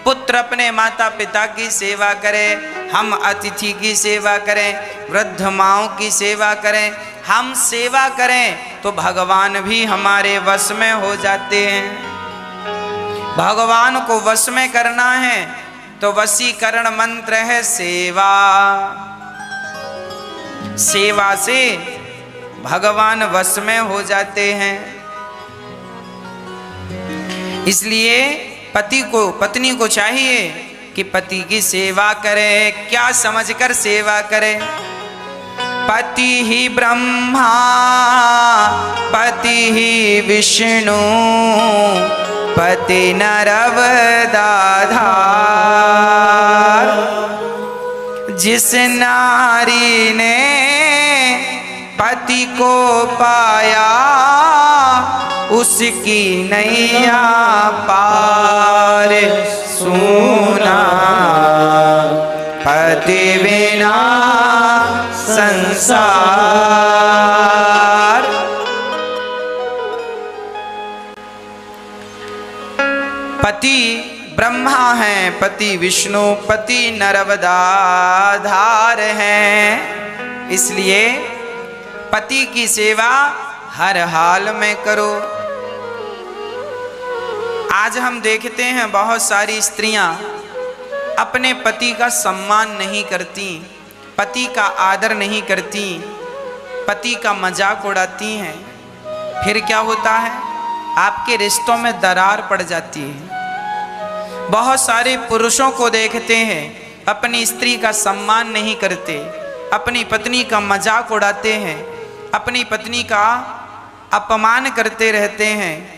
पुत्र अपने माता पिता की सेवा करे, हम अतिथि की सेवा करें, वृद्ध माँओं की सेवा करें, हम सेवा करें तो भगवान भी हमारे वश में हो जाते हैं। भगवान को वश में करना है तो वशीकरण मंत्र है सेवा। सेवा से भगवान वश में हो जाते हैं। इसलिए पति को, पत्नी को चाहिए कि पति की सेवा करे। क्या समझकर सेवा करे? पति ही ब्रह्मा, पति ही विष्णु, पति नरवदाधार। जिस नारी ने पति को पाया उसकी नैया पार। सुना पति बिना संसार। पति ब्रह्मा हैं, पति विष्णु, पति नर्मदाधार हैं। इसलिए पति की सेवा हर हाल में करो। आज हम देखते हैं बहुत सारी स्त्रियां अपने पति का सम्मान नहीं करती, पति का आदर नहीं करती, पति का मजाक उड़ाती हैं। फिर क्या होता है? आपके रिश्तों में दरार पड़ जाती है। बहुत सारे पुरुषों को देखते हैं अपनी स्त्री का सम्मान नहीं करते, अपनी पत्नी का मजाक उड़ाते हैं, अपनी पत्नी का अपमान करते रहते हैं।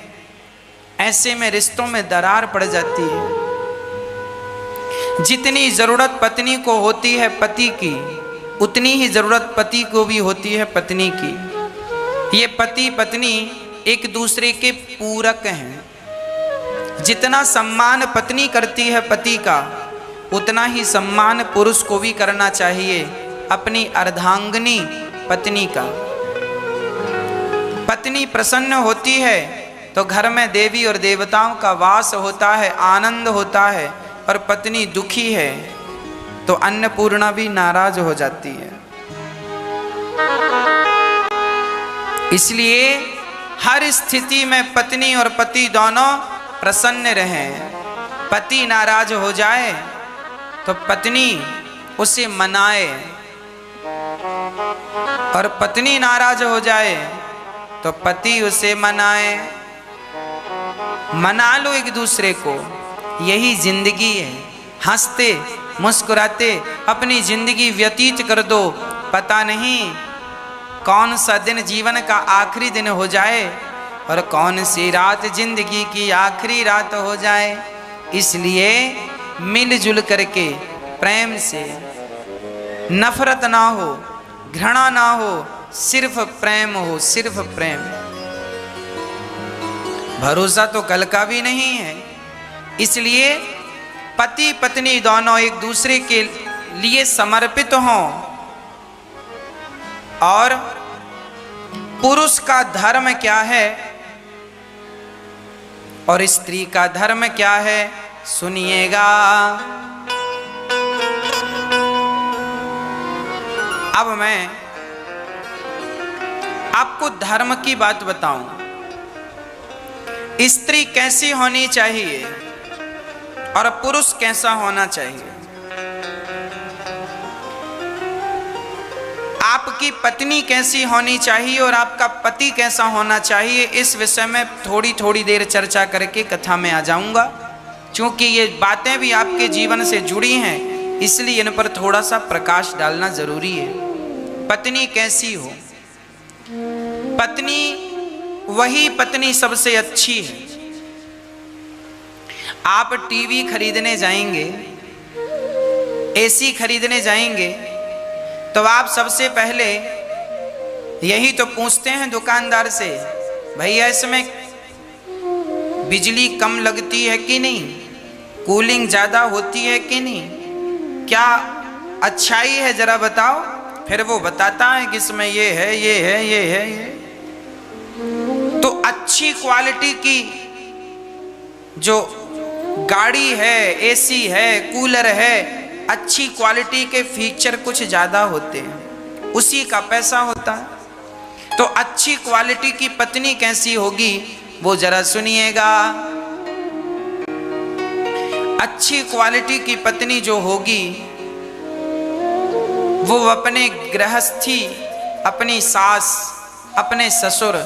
ऐसे में रिश्तों में दरार पड़ जाती है। जितनी जरूरत पत्नी को होती है पति की, उतनी ही जरूरत पति को भी होती है पत्नी की। ये पति पत्नी एक दूसरे के पूरक हैं। जितना सम्मान पत्नी करती है पति का, उतना ही सम्मान पुरुष को भी करना चाहिए अपनी अर्धांगिनी पत्नी का। पत्नी प्रसन्न होती है तो घर में देवी और देवताओं का वास होता है, आनंद होता है। और पत्नी दुखी है तो अन्नपूर्णा भी नाराज हो जाती है। इसलिए हर स्थिति में पत्नी और पति दोनों प्रसन्न रहें। पति नाराज हो जाए तो पत्नी उसे मनाए, और पत्नी नाराज हो जाए तो पति उसे मनाए। मना लो एक दूसरे को, यही जिंदगी है। हंसते मुस्कुराते अपनी जिंदगी व्यतीत कर दो। पता नहीं कौन सा दिन जीवन का आखिरी दिन हो जाए और कौन सी रात जिंदगी की आखिरी रात हो जाए। इसलिए मिलजुल करके प्रेम से, नफरत ना हो, घृणा ना हो, सिर्फ प्रेम हो, सिर्फ प्रेम। भरोसा तो कल का भी नहीं है। इसलिए पति पत्नी दोनों एक दूसरे के लिए समर्पित हों। और पुरुष का धर्म क्या है और स्त्री का धर्म क्या है, सुनिएगा। अब मैं आपको धर्म की बात बताऊं। स्त्री कैसी होनी चाहिए और पुरुष कैसा होना चाहिए। आपकी पत्नी कैसी होनी चाहिए और आपका पति कैसा होना चाहिए, इस विषय में थोड़ी थोड़ी देर चर्चा करके कथा में आ जाऊंगा। क्योंकि ये बातें भी आपके जीवन से जुड़ी हैं, इसलिए इन पर थोड़ा सा प्रकाश डालना जरूरी है। पत्नी कैसी हो? पत्नी वही पत्नी सबसे अच्छी है। आप टीवी खरीदने जाएंगे, एसी खरीदने जाएंगे, तो आप सबसे पहले यही तो पूछते हैं दुकानदार से, भैया इसमें बिजली कम लगती है कि नहीं, कूलिंग ज़्यादा होती है कि नहीं, क्या अच्छाई है जरा बताओ। फिर वो बताता है कि इसमें ये है, ये है, ये है, ये। तो अच्छी क्वालिटी की जो गाड़ी है, एसी है, कूलर है, अच्छी क्वालिटी के फीचर कुछ ज़्यादा होते हैं, उसी का पैसा होता है। तो अच्छी क्वालिटी की पत्नी कैसी होगी वो जरा सुनिएगा। अच्छी क्वालिटी की पत्नी जो होगी वो अपने गृहस्थी, अपनी सास, अपने ससुर,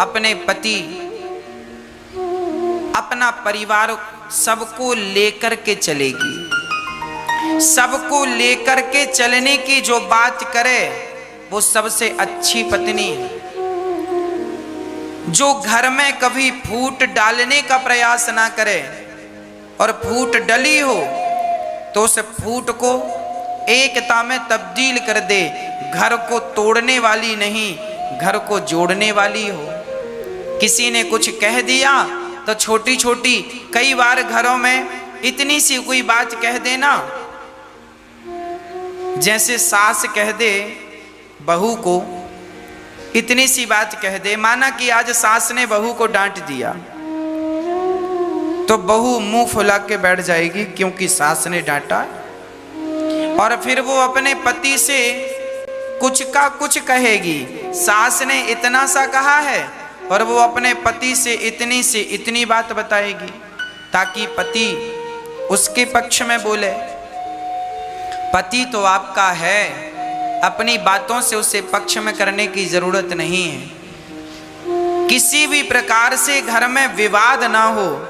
अपने पति, अपना परिवार सबको लेकर के चलेगी। सबको लेकर के चलने की जो बात करे वो सबसे अच्छी पत्नी है। जो घर में कभी फूट डालने का प्रयास ना करे और फूट डली हो तो उस फूट को एकता में तब्दील कर दे, घर को तोड़ने वाली नहीं, घर को जोड़ने वाली हो। किसी ने कुछ कह दिया तो छोटी छोटी, कई बार घरों में इतनी सी कोई बात कह देना, जैसे सास कह दे बहू को, इतनी सी बात कह दे, माना कि आज सास ने बहू को डांट दिया तो बहू मुंह फुला के बैठ जाएगी क्योंकि सास ने डांटा, और फिर वो अपने पति से कुछ का कुछ कहेगी। सास ने इतना सा कहा है और वो अपने पति से इतनी बात बताएगी ताकि पति उसके पक्ष में बोले। पति तो आपका है, अपनी बातों से उसे पक्ष में करने की जरूरत नहीं है। किसी भी प्रकार से घर में विवाद ना हो,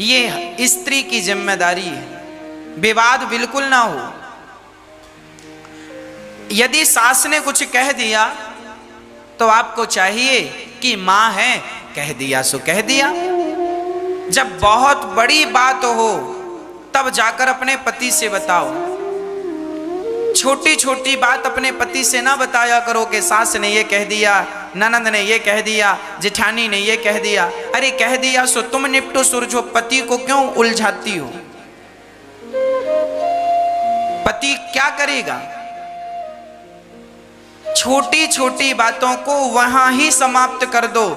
ये स्त्री की जिम्मेदारी है। विवाद बिल्कुल ना हो। यदि सास ने कुछ कह दिया तो आपको चाहिए कि मां है, कह दिया सो कह दिया। जब बहुत बड़ी बात हो तब जाकर अपने पति से बताओ। छोटी छोटी बात अपने पति से ना बताया करो कि सास ने ये कह दिया, ननद ने ये कह दिया, जेठानी ने ये कह दिया। अरे कह दिया सो तुम निपटो सुलझो, पति को क्यों उलझाती हो? पति क्या करेगा? छोटी छोटी बातों को वहां ही समाप्त कर दो।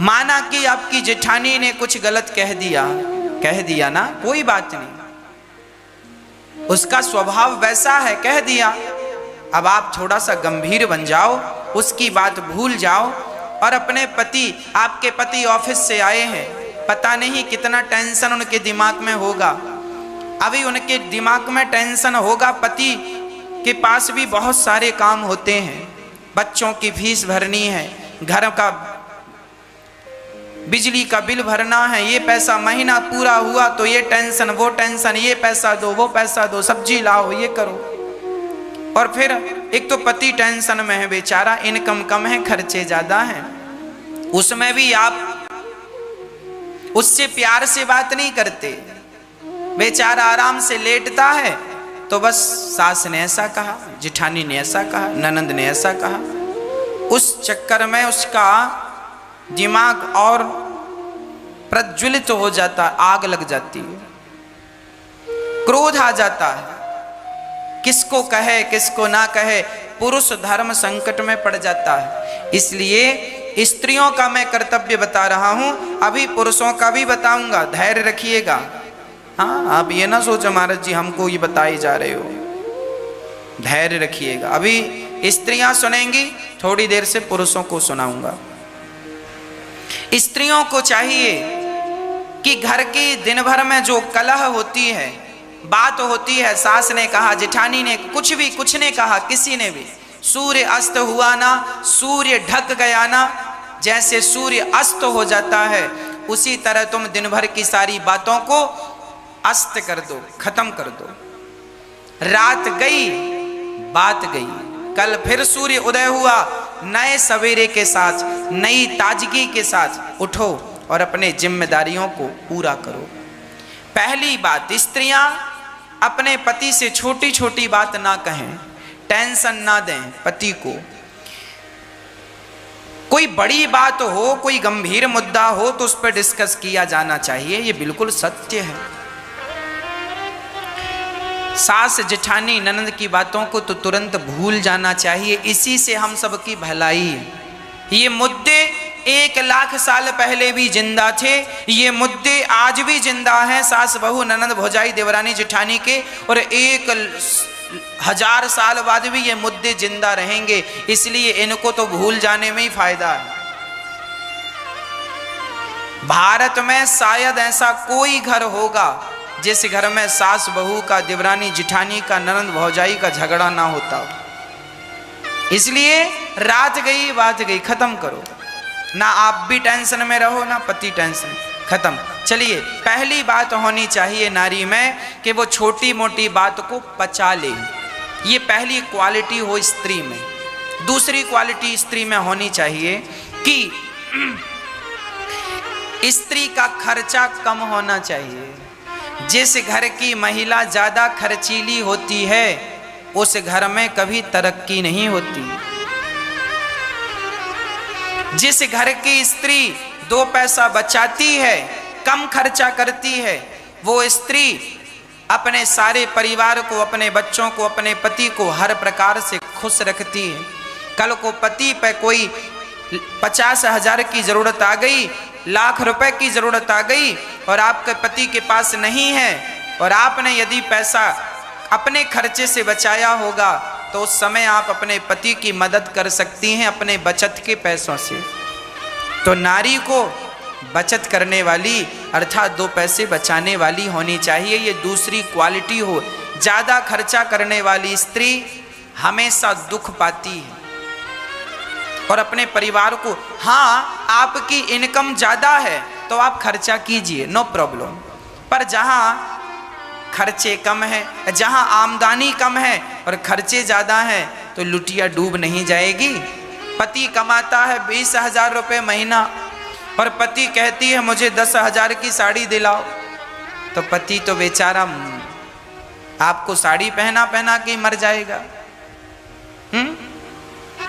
माना कि आपकी जेठानी ने कुछ गलत कह दिया ना, कोई बात नहीं, उसका स्वभाव वैसा है, कह दिया। अब आप थोड़ा सा गंभीर बन जाओ, उसकी बात भूल जाओ और अपने पति, आपके पति ऑफिस से आए हैं, पता नहीं कितना टेंशन उनके दिमाग में होगा। अभी उनके दिमाग में टेंशन होगा, पति के पास भी बहुत सारे काम होते हैं, बच्चों की फीस भरनी है, घर का बिजली का बिल भरना है, ये पैसा महीना पूरा हुआ तो ये टेंशन वो टेंशन, ये पैसा दो वो पैसा दो, सब्जी लाओ ये करो। और फिर एक तो पति टेंशन में है बेचारा, इनकम कम है, खर्चे ज्यादा हैं, उसमें भी आप उससे प्यार से बात नहीं करते। बेचारा आराम से लेटता है तो बस सास ने ऐसा कहा, जेठानी ने ऐसा कहा, ननंद ने ऐसा कहा। उस चक्कर में उसका दिमाग और प्रज्वलित हो जाता, आग लग जाती है, क्रोध आ जाता है, किसको कहे किसको ना कहे, पुरुष धर्म संकट में पड़ जाता है। इसलिए स्त्रियों का मैं कर्तव्य बता रहा हूं, अभी पुरुषों का भी बताऊंगा, धैर्य रखिएगा। हाँ, आप ये ना सोचो महाराज जी हमको ये बताए जा रहे हो, धैर्य रखिएगा। अभी स्त्रियां सुनेंगी, थोड़ी देर से पुरुषों को सुनाऊंगा। स्त्रियों को चाहिए कि घर की दिन भर में जो कलह होती है, बात होती है, सास ने कहा, जेठानी ने कुछ ने कहा, किसी ने भी, सूर्य अस्त हुआ ना, सूर्य ढक गया ना, जैसे सूर्य अस्त हो जाता है उसी तरह तुम दिन भर की सारी बातों को अस्त कर दो, खत्म कर दो। रात गई, बात गई, कल फिर सूर्य उदय हुआ, नए सवेरे के साथ, नई ताजगी के साथ उठो और अपने जिम्मेदारियों को पूरा करो। पहली बात, स्त्रियां अपने पति से छोटी छोटी बात ना कहें, टेंशन ना दें पति को। कोई बड़ी बात हो, कोई गंभीर मुद्दा हो तो उस पर डिस्कस किया जाना चाहिए, ये बिल्कुल सत्य है। सास जेठानी ननद की बातों को तो तुरंत भूल जाना चाहिए, इसी से हम सबकी भलाई है। ये मुद्दे 1 लाख साल पहले भी जिंदा थे, ये मुद्दे आज भी जिंदा हैं, सास बहू ननद भौजाई देवरानी जेठानी के, और 1000 साल बाद भी ये मुद्दे जिंदा रहेंगे। इसलिए इनको तो भूल जाने में ही फायदा है। भारत में शायद ऐसा कोई घर होगा जिस घर में सास बहू का, देवरानी जेठानी का, ननद भौजाई का झगड़ा ना होता। इसलिए रात गई बात गई, खत्म करो, ना आप भी टेंशन में रहो ना पति टेंशन, खत्म। चलिए, पहली बात होनी चाहिए नारी में कि वो छोटी मोटी बात को पचा ले। ये पहली क्वालिटी हो स्त्री में, दूसरी क्वालिटी स्त्री में होनी चाहिए कि स्त्री का खर्चा कम होना चाहिए। जिस घर की महिला ज्यादा खर्चीली होती है उस घर में कभी तरक्की नहीं होती। जिस घर की स्त्री 2 पैसा बचाती है, कम खर्चा करती है, वो स्त्री अपने सारे परिवार को, अपने बच्चों को, अपने पति को हर प्रकार से खुश रखती है। कल को पति पे कोई 50,000 की जरूरत आ गई, लाख रुपए की जरूरत आ गई और आपके पति के पास नहीं है और आपने यदि पैसा अपने खर्चे से बचाया होगा तो उस समय आप अपने पति की मदद कर सकती हैं अपने बचत के पैसों से। तो नारी को बचत करने वाली अर्थात 2 पैसे बचाने वाली होनी चाहिए, ये दूसरी क्वालिटी हो। ज़्यादा खर्चा करने वाली स्त्री हमेशा दुख पाती है और अपने परिवार को, हाँ आपकी इनकम ज़्यादा है तो आप खर्चा कीजिए, नो प्रॉब्लम, पर जहाँ खर्चे कम है, जहाँ आमदनी कम है और खर्चे ज़्यादा हैं तो लुटिया डूब नहीं जाएगी। पति कमाता है 20,000 रुपये महीना और पति कहती है मुझे 10,000 की साड़ी दिलाओ, तो पति तो बेचारा आपको साड़ी पहना पहना के मर जाएगा।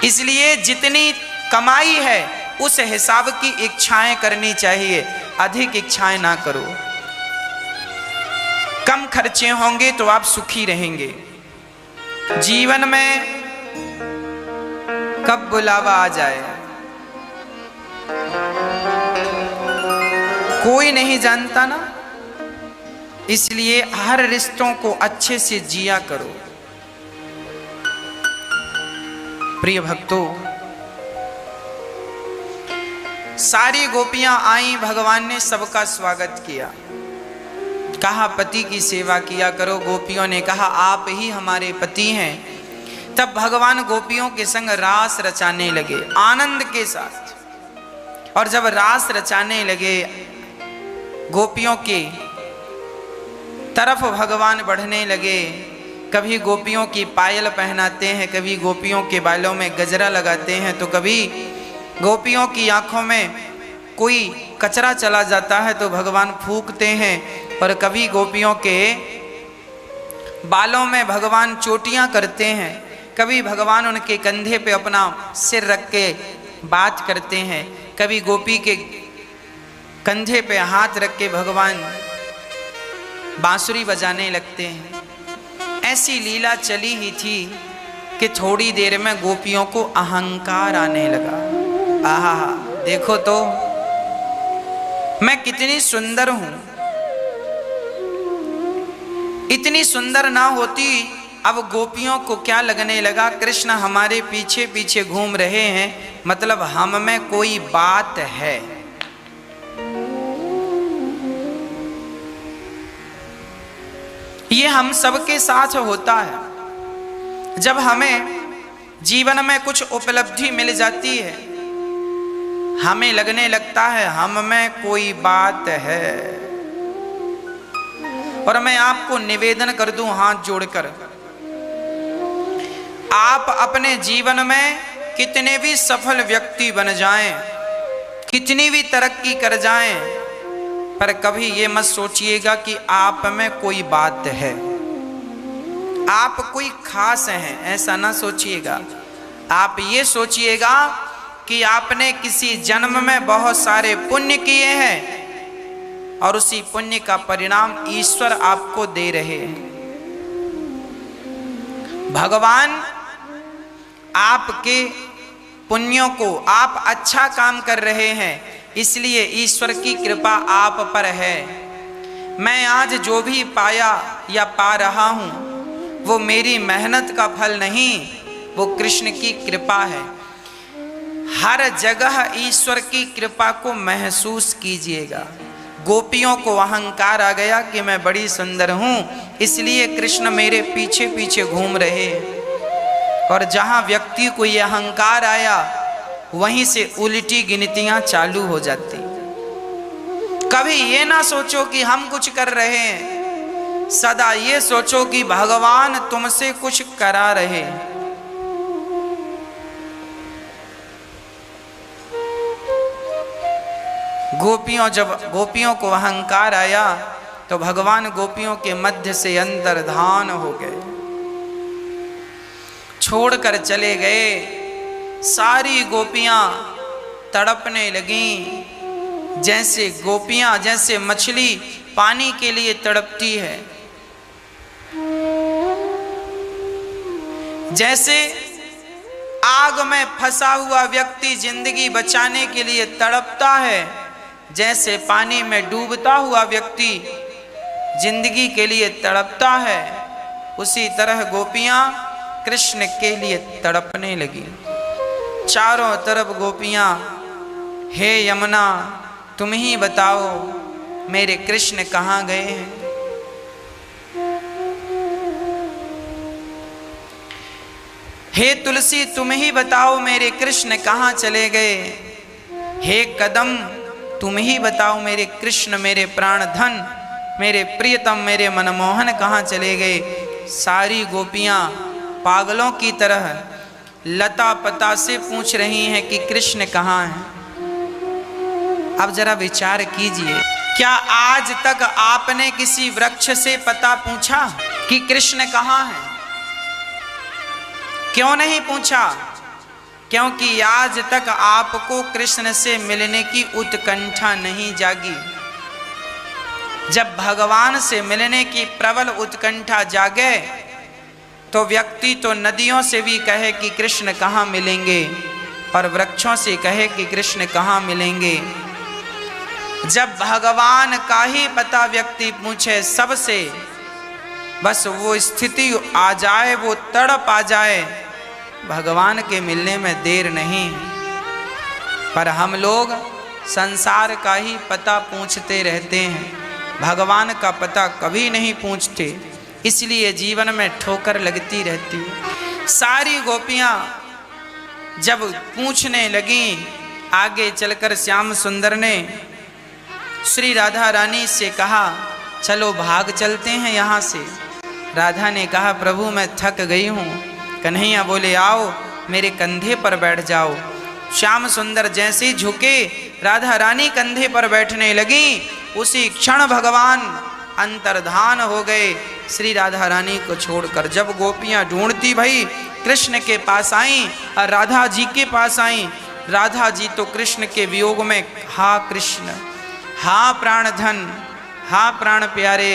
इसलिए जितनी कमाई है उस हिसाब की इच्छाएं करनी चाहिए, अधिक इच्छाएं ना करो। कम खर्चे होंगे तो आप सुखी रहेंगे। जीवन में कब बुलावा आ जाए कोई नहीं जानता ना, इसलिए हर रिश्तों को अच्छे से जिया करो। प्रिय भक्तों, सारी गोपियां आई, भगवान ने सबका स्वागत किया, कहा पति की सेवा किया करो। गोपियों ने कहा आप ही हमारे पति हैं। तब भगवान गोपियों के संग रास रचाने लगे आनंद के साथ। और जब रास रचाने लगे, गोपियों के तरफ भगवान बढ़ने लगे। कभी गोपियों की पायल पहनाते हैं, कभी गोपियों के बालों में गजरा लगाते हैं, तो कभी गोपियों की आंखों में कोई कचरा चला जाता है तो भगवान फूंकते हैं, और कभी गोपियों के बालों में भगवान चोटियां करते हैं, कभी भगवान उनके कंधे पे अपना सिर रख के बात करते हैं, कभी गोपी के कंधे पे हाथ रख के भगवान बांसुरी बजाने लगते हैं। ऐसी लीला चली ही थी कि थोड़ी देर में गोपियों को अहंकार आने लगा। आहा, देखो तो मैं कितनी सुंदर हूं। इतनी सुंदर ना होती, अब गोपियों को क्या लगने लगा, कृष्ण हमारे पीछे पीछे घूम रहे हैं, मतलब हम में कोई बात है। ये हम सबके साथ होता है। जब हमें जीवन में कुछ उपलब्धि मिल जाती है, हमें लगने लगता है हम में कोई बात है। और मैं आपको निवेदन कर दूं हाथ जोड़कर, आप अपने जीवन में कितने भी सफल व्यक्ति बन जाएं, कितनी भी तरक्की कर जाएं, पर कभी ये मत सोचिएगा कि आप में कोई बात है, आप कोई खास हैं, ऐसा ना सोचिएगा। आप ये सोचिएगा कि आपने किसी जन्म में बहुत सारे पुण्य किए हैं और उसी पुण्य का परिणाम ईश्वर आपको दे रहे हैं। भगवान आपके पुण्यों को, आप अच्छा काम कर रहे हैं, इसलिए ईश्वर की कृपा आप पर है। मैं आज जो भी पाया या पा रहा हूं वो मेरी मेहनत का फल नहीं, वो कृष्ण की कृपा है। हर जगह ईश्वर की कृपा को महसूस कीजिएगा। गोपियों को अहंकार आ गया कि मैं बड़ी सुंदर हूं, इसलिए कृष्ण मेरे पीछे पीछे घूम रहे। और जहां व्यक्ति को यह अहंकार आया, वहीं से उल्टी गिनतियां चालू हो जाती। कभी ये ना सोचो कि हम कुछ कर रहे हैं, सदा ये सोचो कि भगवान तुमसे कुछ करा रहे। जब गोपियों को अहंकार आया तो भगवान गोपियों के मध्य से अंतर्धान हो गए, छोड़कर चले गए। सारी गोपियां तड़पने लगीं, जैसे मछली पानी के लिए तड़पती है, जैसे आग में फंसा हुआ व्यक्ति जिंदगी बचाने के लिए तड़पता है, जैसे पानी में डूबता हुआ व्यक्ति जिंदगी के लिए तड़पता है, उसी तरह गोपियां कृष्ण के लिए तड़पने लगी। चारों तरफ गोपियां, हे यमुना तुम ही बताओ मेरे कृष्ण कहाँ गए हैं। हे तुलसी तुम ही बताओ मेरे कृष्ण कहाँ चले गए। हे कदम तुम ही बताओ मेरे कृष्ण, मेरे प्राण धन, मेरे प्रियतम, मेरे मनमोहन कहाँ चले गए। सारी गोपियाँ पागलों की तरह लता पता से पूछ रही हैं कि कृष्ण कहाँ हैं। अब जरा विचार कीजिए, क्या आज तक आपने किसी वृक्ष से पता पूछा कि कृष्ण कहाँ हैं? क्यों नहीं पूछा? क्योंकि आज तक आपको कृष्ण से मिलने की उत्कंठा नहीं जागी। जब भगवान से मिलने की प्रबल उत्कंठा जागे तो व्यक्ति तो नदियों से भी कहे कि कृष्ण कहाँ मिलेंगे और वृक्षों से कहे कि कृष्ण कहाँ मिलेंगे। जब भगवान का ही पता व्यक्ति पूछे सबसे, बस वो स्थिति आ जाए, वो तड़प आ जाए, भगवान के मिलने में देर नहीं। पर हम लोग संसार का ही पता पूछते रहते हैं, भगवान का पता कभी नहीं पूछते, इसलिए जीवन में ठोकर लगती रहती है। सारी गोपियाँ जब पूछने लगीं, आगे चलकर श्याम सुंदर ने श्री राधा रानी से कहा चलो भाग चलते हैं यहाँ से। राधा ने कहा प्रभु मैं थक गई हूँ। कन्हैया बोले आओ मेरे कंधे पर बैठ जाओ। श्याम सुंदर जैसे झुके, राधा रानी कंधे पर बैठने लगी, उसी क्षण भगवान अंतर्धान हो गए श्री राधा रानी को छोड़कर। जब गोपियाँ ढूंढती भाई कृष्ण के पास आईं और राधा जी के पास आईं, राधा जी तो कृष्ण के वियोग में हा कृष्ण, हा प्राण धन, हा प्राण प्यारे,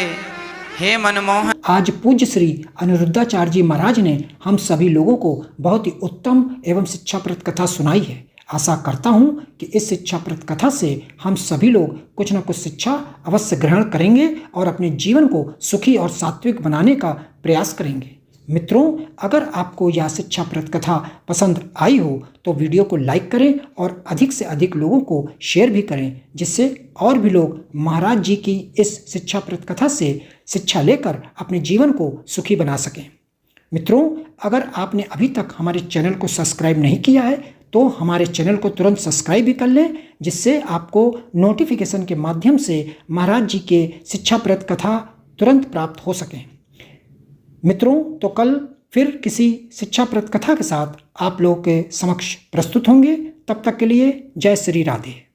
हे मनमोहन। आज पूज्य श्री अनिरुद्धाचार्य जी महाराज ने हम सभी लोगों को बहुत ही उत्तम एवं शिक्षाप्रद कथा सुनाई है। आशा करता हूँ कि इस शिक्षाप्रद कथा से हम सभी लोग कुछ न कुछ शिक्षा अवश्य ग्रहण करेंगे और अपने जीवन को सुखी और सात्विक बनाने का प्रयास करेंगे। मित्रों, अगर आपको यह शिक्षाप्रद कथा पसंद आई हो तो वीडियो को लाइक करें और अधिक से अधिक लोगों को शेयर भी करें, जिससे और भी लोग महाराज जी की इस शिक्षाप्रद कथा से शिक्षा लेकर अपने जीवन को सुखी बना सकें। मित्रों, अगर आपने अभी तक हमारे चैनल को सब्सक्राइब नहीं किया है तो हमारे चैनल को तुरंत सब्सक्राइब भी कर लें, जिससे आपको नोटिफिकेशन के माध्यम से महाराज जी के शिक्षाप्रद कथा तुरंत प्राप्त हो सकें। मित्रों, तो कल फिर किसी शिक्षाप्रद कथा के साथ आप लोगों के समक्ष प्रस्तुत होंगे। तब तक के लिए जय श्री राधे।